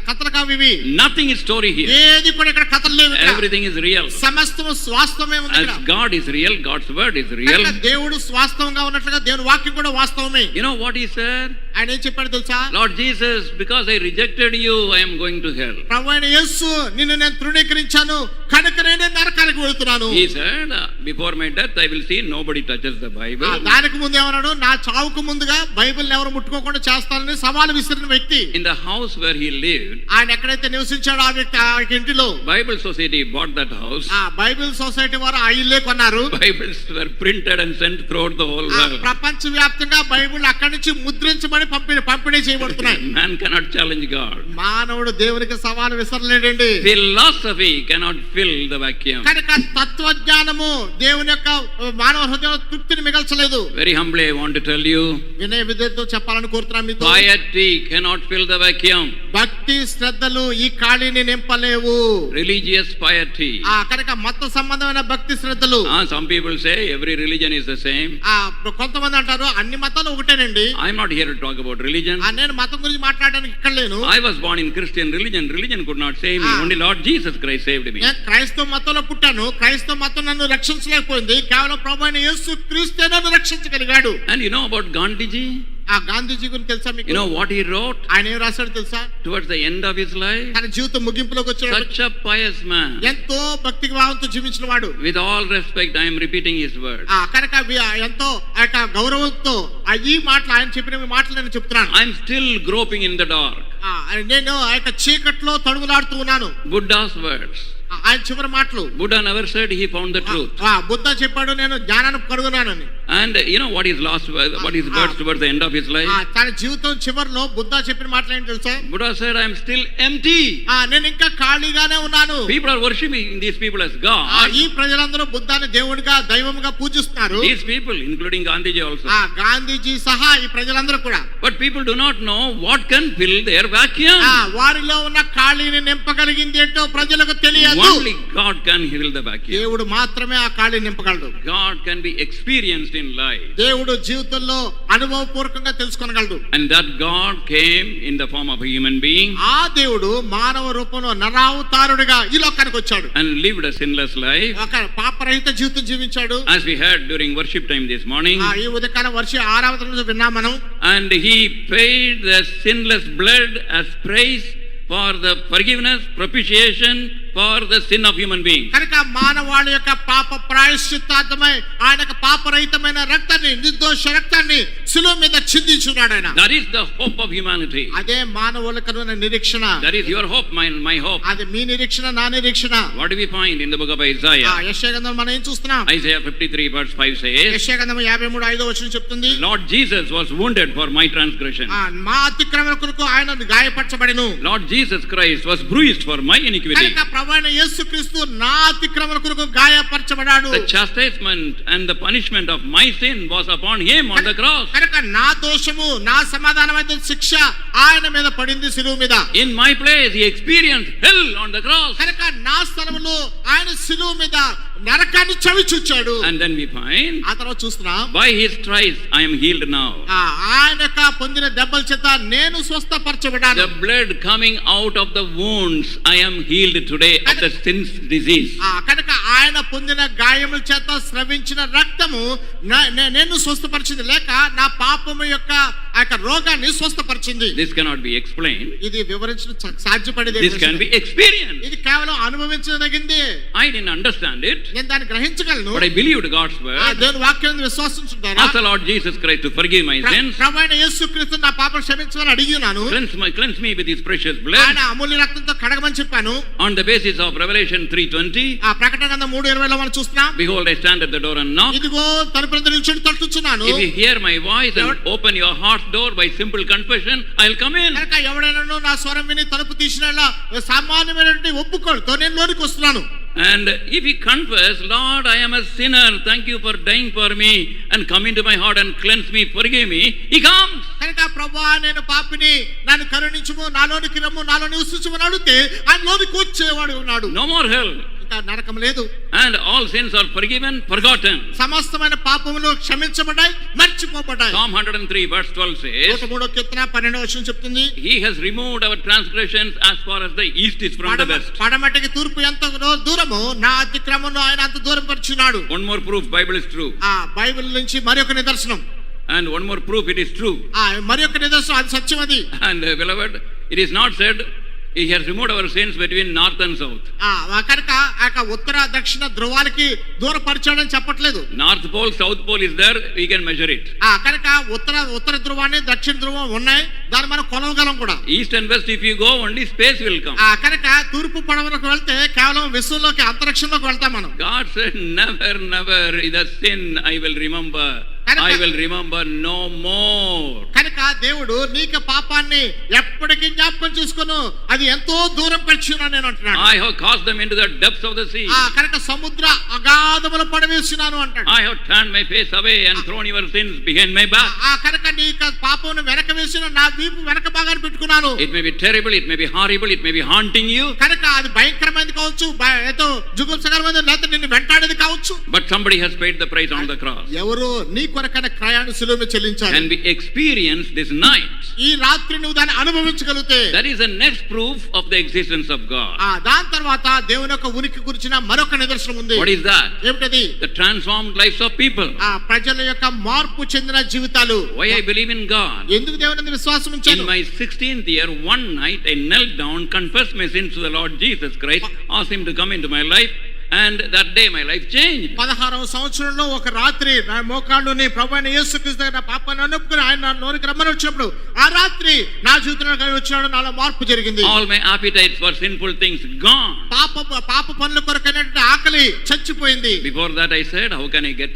కథలు కావు ఇవి. Nothing is story here. ఏది కూడా ఇక్కడ కథలు లేవు. Everything is real. సమస్తము వాస్తవమే ఉంది ఇక్కడ. As God is real, God's word is real. దేవుడు వాస్తవంగా ఉన్నట్లుగా దేవుని వాక్యం కూడా వాస్తవమే. You know what he said? ఆయన ఏం చెప్పాడు తెలుసా? Lord Jesus, because I rejected you, I am going to hell. ప్రభువైన యేసు, నిన్ను నేను తృణీకరించాను కనుక నేను నరకానికి వెళ్తున్నాను. He said, before my death I will see nobody touches the Bible. దానికి ముందు ఏమన్నాడు? నా చావుకు ముందుగా బైబిల్ ఎవరు ముట్టుకోకుండా చేస్తానని సవాలు విసిరిన వ్యక్తి. In the house where he lived, ఆయన ఎక్కడైతే నివసించాడో ఆ వ్యక్తి ఆ ఇంటిలో Bible Society bought that house. Bible society వారు ఆ ఇల్లే కొన్నారు. Bibles were printed and sent throughout the whole world. ప్రపంచ వ్యాప్తంగా బైబిల్ అక్కడి నుంచి ముద్రించబడి పంపిణీ చేయబడుతున్నాయి. Man cannot challenge God. మానవుడు దేవునికి సవాలు విసరలేడండి. Philosophy cannot fill the vacuum. కనుక తత్వజ్ఞానము దేవుని యొక్క మానవ హృదయంలో తృప్తిని మిగల్చలేదు. Very humbly I want to tell you, వినయ విధేయతతో చెప్పాలని కోరుతున్నాను మీతో. Piety cannot fill the vacuum. భక్తి శ్రద్ధలు ఈ ఖాళీని నింపలేవు. Religious piety. కనుక మత సంబంధమైన భక్తి శ్రద్ధలు. Some people say every religion is the same. కొంతమంది అంటారు అన్ని మతాలు ఒకటేనండి. I am not here to talk about religion. నేను మతం గురించి మాట్లాడడానికి ఇక్కడ లేను. I was born in Christian religion. Religion could not save me. Only Lord Jesus Christ saved me. నేను క్రైస్తవ మతంలో పుట్టాను. క్రైస్తవ మతం నన్ను రక్షించలేకపోయింది. కేవలం ప్రభువైన యేసు క్రీస్తే నన్ను రక్షించగలిగాడు. And you know about Gandhiji? Gandhiji గురించి తెలుసా మీకు? You know what he wrote? ఆయన ఏం రాశాడు తెలుసా? Towards the end of his life, తన జీవితం ముగింపులోకి వచ్చాడు. such a pious man, ఎంతో భక్తి భావంతో జీవించిన వాడు. with all respect I am repeating his words. కనుక ఎంతో గౌరవంతో ఈ మాటలు ఆయన చెప్పిన మాటలు నేను చెప్తున్నాను. I am still groping in the dark. నేను ఆ యొక్క చీకట్లో తడుగులాడుతూ ఉన్నాను. Buddha's words. ఆయన చివరి మాటలు. Buddha never said he found the truth. Buddha చెప్పాడు నేను జ్ఞానాన్ని కనుగొన్నానని. And you know what is words towards the end of his life? తన జీవితం చివరిలో బుద్ధ చెప్పిన మాటలు ఏంటి తెలుసా? Buddha said, I am still empty. నేను ఇంకా ఖాళీగానే ఉన్నాను. People are worshiping these people as God. ఈ ప్రజలందరూ బుద్ధాన్ని దేవుడిగా దైవముగా పూజిస్తున్నారు. These people, including Gandhiji also. Gandhiji సహా ఈ ప్రజలందరూ కూడా. But people do not know what can fill their vacuum. వారిలో ఉన్న ఖాళీని నింపగలిగింది ఏంటో ప్రజలకు తెలియదు. Only God can fill the vacuum. దేవుడు మాత్రమే ఆ ఖాళీని నింపగలడు. God can be experienced in life. దేవుడు జీవితంలో అనుభవపూర్వకంగా తెలుసుకోగలడు. And that God came in the form of a human being. ఆ దేవుడు మానవ రూపంలో నరావతారుడిగా ఈ లోకానికి వచ్చాడు. And lived a sinless life. ఒక పాపరహిత జీవితం జీవించాడు. As we heard during worship time this morning. ఈ ఉదయకాల ఆరాధనలో విన్నాం మనం. And he paid the sinless blood as price for the forgiveness, propitiation for the sin of human beings. కనుక మానవాళి యొక్క పాప ప్రాయశ్చిత్తార్థమై ఆయన యొక్క పాపరహితమైన రక్తాన్ని, నిర్దోష రక్తాన్ని శిలువ మీద చిందించున్నాడు ఆయన. That is the hope of humanity. అదే మానవులకు ఉన్న నిరీక్షణ. That is your hope, my hope. అది మీ నిరీక్షణ, నా నిరీక్షణ. What do we find in the book of Isaiah? యెషయా గ్రంథం మనం ఏం చూస్తున్నాం? Isaiah 53 verse 5 says, యెషయా గ్రంథం 53:5 చెప్తుంది, Lord Jesus was wounded for my transgression. మా అతిక్రమణ కొరకు ఆయన గాయపరచబడెను. Lord Jesus Christ was bruised for my iniquity. కనుక ప్రభువైన యేసుక్రీస్తు నా అతిక్రమణ కొరకు గాయపరచబడాడు. The chastisement and the punishment of my sin was upon him on the cross. కనుక నా దోషము, నా సమాధానమైన శిక్ష ఆయన మీద పడింది శిలువ మీద. In my place he experienced hell on the cross. కనుక నా స్థలములో ఆయన శిలువ మీద నరకాన్ని చవిచూచాడు. And then we find, ఆ తర్వాత చూస్తున్నాం, by his stripes I am healed now. ఆయన యొక్క పొందిన దెబ్బల చేత నేను స్వస్థపరచబడ్డాను. The blood coming out of the wounds I am healed today of the sin's disease. కనుక ఆయన పొందిన గాయముల చేత స్రవించిన రక్తము నేను స్వస్థపరిచింది, లేక నా పాపము యొక్క ఆ యొక్క రోగాన్ని స్వస్థపరిచింది. This cannot be explained. ఇది వివరించడం సాధ్యపడేది. This can be experienced. ఇది కేవలం అనుభవించదగింది. I didn't understand it. నేను దాన్ని గ్రహించగలను. But I believed God's word. దేవుని వాక్యాన్ని విశ్వసించుతాను. Ask the Lord Jesus Christ to forgive my sins. ప్రభువైన యేసుక్రీస్తు నా పాపం క్షమించమని అడిగాను. Cleanse me with his precious blood. ఆయన అమూల్య రక్తంతో కడగమని చెప్పాను. On the basis of Revelation 3:20. ప్రకటన గ్రంథం 3:20 లో మనం చూస్తున్నాం. Behold, I stand at the door and knock. ఇదిగో తలుపు వద్ద నిల్చుని తట్టుచున్నాను. If you hear my voice and open your heart's door by simple confession, I'll come in. కనుక ఎవడైనాను నా స్వరం విని తలుపు తీసినలా సామాన్యమైనటువంటి ఒప్పుకోలుతో నేను లోనికి వస్తున్నాను. And if he confess, Lord, I am a sinner, thank you for dying for me and come into my heart and cleanse me, forgive me, he comes. కనుక ప్రభువా నేను పాపిని, నన్ను కరుణించుము, నాలోనికి రమ్ము, నాలో నివసించుమని అడిగితే ఆయన లోనికి వచ్చేవాడు ఉన్నాడు. No more hell. ఇంకా నరకం లేదు. And all sins are forgiven, forgotten. సమస్తమైన పాపములు క్షమించబడ్డాయి, మర్చిపోబడ్డాయి. Psalm 103 verse 12 says, 103వ కీర్తన 12వ వచనం చెప్తుంది, he has removed our transgressions as far as the east is from the west. పడమటికి తూర్పు ఎంత దూరమో నా అతిక్రమమును ఆయన అంత దూరం పరిచున్నాడు. One more proof Bible is true. Bible నుంచి మరొక నిదర్శనం. And one more proof it is true. మరొక నిదర్శనం అది సత్యం అది. And beloved, it is not said he has removed our sins between north and south. కనుక ఉత్తర దక్షిణ ధ్రువాలకి దూరపరిచాడని చెప్పట్లేదు. North pole, south pole is there, we can measure it. కనుక ఉత్తర ధ్రువాన్ని దక్షిణ ధ్రువం ఉన్నాయి, దాన్ని మనం కొలవగలం కూడా. East and west if you go, only space will come. కనుక తూర్పు పడమరకు వెళ్తే కేవలం విశ్వంలోకి, అంతరిక్షంలోకి వెళ్తాం మనం. God said, never the sin I will remember. I will remember no more. కనుక దేవుడు నీకు పాపాన్ని ఎప్పటికీ జ్ఞాపకం చేసుకోను, అది ఎంతో దూరం పరిచున్నాను నేను అంటున్నాడు. I have cast them into the depths of the sea. కనుక సముద్ర అగాధములో పడవేసినాను అంటాడు. I have turned my face away and thrown your sins behind my back. కనుక నీకు పాపమును వెనక వేసిన, నా వీపు వెనక భాగాన్ని పెట్టుకున్నాను. It may be terrible, it may be horrible, it may be haunting you. కనుక అది భయంకరమైనది కావచ్చు, ఏదో జుగుప్సకరమైనది, లేదా నిన్ను వెంటాడేది కావచ్చు. But somebody has paid the price on the cross. ఎవరు నీ కొరకైన క్రయాన్ని శిలువ మీద చెల్లించారు. And we experience this night. ఈ రాత్రి నువ్వు దాన్ని అనుభవించగలిగితే, that is the next proof of the existence of God. దాని తర్వాత దేవుని యొక్క ఉనికి గురించిన మరొక నిదర్శనం ఉంది. What is that? ఏమిటది? The transformed lives of people. ప్రజల యొక్క మార్పు చెందిన జీవితాలు. Why I believe in God? ఎందుకు దేవుని విశ్వాసం ఉంచాను? In my 16th year, one night I knelt down, confessed my sins to the Lord Jesus Christ, asked him to come into my life, and that day my life changed. 16వ సంవత్సరంలో ఒక రాత్రి నా మోకాళ్ళుని ప్రభువైన యేసుక్రీస్తు నా పాపాన్ని ఒప్పుకొని ఆయన నా లోనికి రమ్మని వచ్చినప్పుడు ఆ రాత్రి నా జీవితంలోకి వచ్చాడు, నాలో మార్పు జరిగింది. All my appetites for sinful things gone. పాప పనుల కొరకైనటువంటి ఆకలి చచ్చిపోయింది. Before that I said, how can I get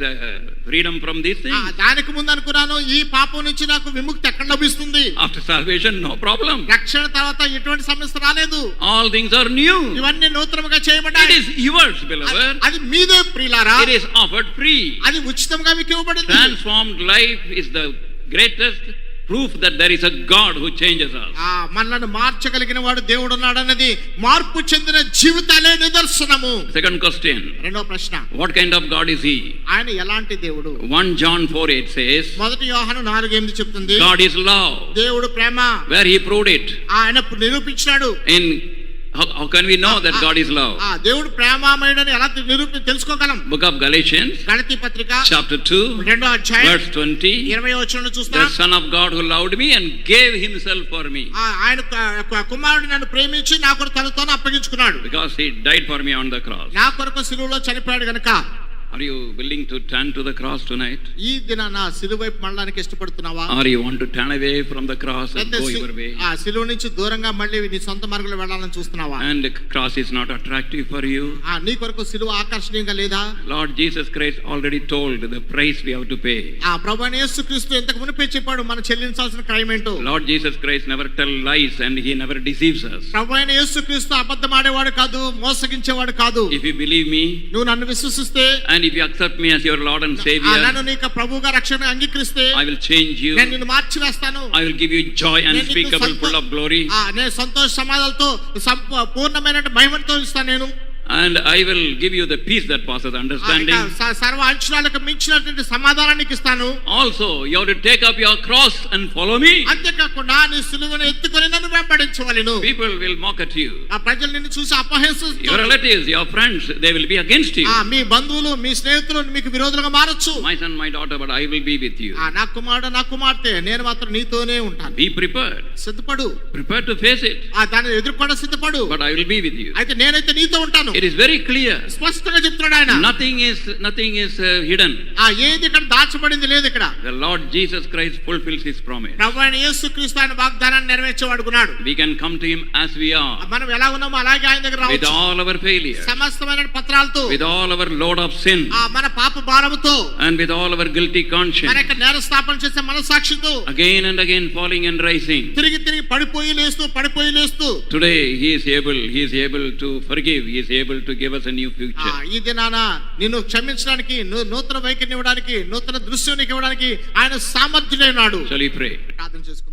freedom from these things. దానికి ముందు అనుకున్నాను ఈ పాపం నుంచి నాకు విముక్తి ఎక్కడ లభిస్తుంది. After salvation, no problem. రక్షణ తర్వాత ఎటువంటి సమస్య రాలేదు. All things are new. ఇవన్నీ నూతనముగా చేయబడ్డాయి. It is yours, beloved. అది మీదే ప్రియులారా. It is offered free. అది ఉచితంగా మీకు ఇవ్వబడింది. Transformed life is the greatest proof that there is a God who changes us. మనల్ని మార్చగలిగిన వాడు దేవుడు ఉన్నాడన్నది మార్పు చెందిన జీవితాలే నిదర్శనము. Second question. రెండో ప్రశ్న. What kind of God is he? ఆయన ఎలాంటి దేవుడు? 1 John 4:8 says, మొదటి యోహాను 4:8 చెప్తుంది, God is love. దేవుడు ప్రేమ. Where he proved it? ఆయన నిరూపించాడు. In how can we know that God is love? దేవుడు ప్రేమమయుడని ఎలా తెలుసుకోగలం? Book of Galatians, గలతీ పత్రిక chapter 2, రెండో అధ్యాయం verse 20. 20వ వచనంలో చూస్తాం. The Son of God who loved me and gave himself for me. ఆయన కుమారుడు నన్ను ప్రేమించి నా కొరకు తనను తాను అప్పగించుకున్నాడు. Because he died for me on the cross. నా కొరకు సిలువలో చనిపోయాడు గనుక. Are you willing to turn to the cross tonight? ఈ దినాన సిలువ వైపు మళ్ళడానికి ఇష్టపడుతున్నావా? Or you want to turn away from the cross and go your way? సిలువ నుంచి దూరంగా మళ్ళీ నీ సొంత మార్గంలో వెళ్ళాలని చూస్తున్నావా? And the cross is not attractive for you? నీ కొరకు సిలువ ఆకర్షణీయంగా లేదా? Lord Jesus Christ already told the price we have to pay. ప్రభువైన యేసుక్రీస్తు ఇంతకు మునుపే చెప్పాడు మనం చెల్లించాల్సిన క్రయం ఏంటో. Lord Jesus Christ never tell lies and he never deceives us. ప్రభువైన యేసుక్రీస్తు అబద్ధం ఆడేవాడు కాదు, మోసగించేవాడు కాదు. If you believe me, నువ్వు నన్ను విశ్వసిస్తే, and if you accept me as your Lord and Savior, నన్ను నీకు ప్రభువుగా రక్షణగా అంగీకరిస్తే, I will change you. నేను నిన్ను మార్చివేస్తాను. I will give you joy unspeakable, full of glory. నేను సంతోష సమాధానాలతో పూర్ణమైన మహిమతో ఇస్తాను నేను. And I will give you the peace that passes understanding. సర్వ అంచనాలకు మించినటువంటి సమాధానానికి ఇస్తాను. Also, you have to take up your cross and follow me. అంతేకాకుండా నీ సిలువను ఎత్తుకొని నన్ను వెంబడించవలెను. People will mock at you. ప్రజలు నిన్ను చూసి అపహసిస్తారు. Your relatives, your friends, they will be against you. మీ బంధువులు, మీ స్నేహితులు మీకు విరోధులుగా మారొచ్చు. My son, my daughter, but I will be with you. నా కుమారుడు, నా కుమార్తె, నేను మాత్రం నీతోనే ఉంటాను. Be prepared. సిద్ధపడు. Prepare to face it. దాన్ని ఎదుర్కొన్న సిద్ధపడు. But I will be with you. అయితే నేనైతే నీతో ఉంటాను. It is very clear. స్పష్టంగా చెప్తున్నాడు ఆయన. Nothing is hidden. ఏది ఇక్కడ దాచబడింది లేదు ఇక్కడ. The Lord Jesus Christ fulfills his promise. ప్రభువైన యేసుక్రీస్తు ఆయన వాగ్దానాన్ని నెరవేర్చేవాడుకున్నాడు. We can come to him as we are. మనం ఎలా ఉన్నామో అలాగే ఆయన దగ్గర రావచ్చు. With all our failures. సమస్తమైన పత్రాలతో. With all our load of sin. మన పాప భారముతో. And with all our guilty conscience. మన యొక్క నేరస్థాపన చేసే మనసాక్షితో. Again and again falling and rising. తిరిగి పడిపోయి లేస్తూ. Today he is able to forgive. He is able to give us a new future. ఈ దినాన నిన్ను క్షమించడానికి, నూతన వైఖరిని ఇవ్వడానికి, నూతన దృశ్యాన్ని ఇవ్వడానికి ఆయన సామర్థ్యుడై ఉన్నాడు. Shall we pray? ప్రార్థన చేసుకుందాం.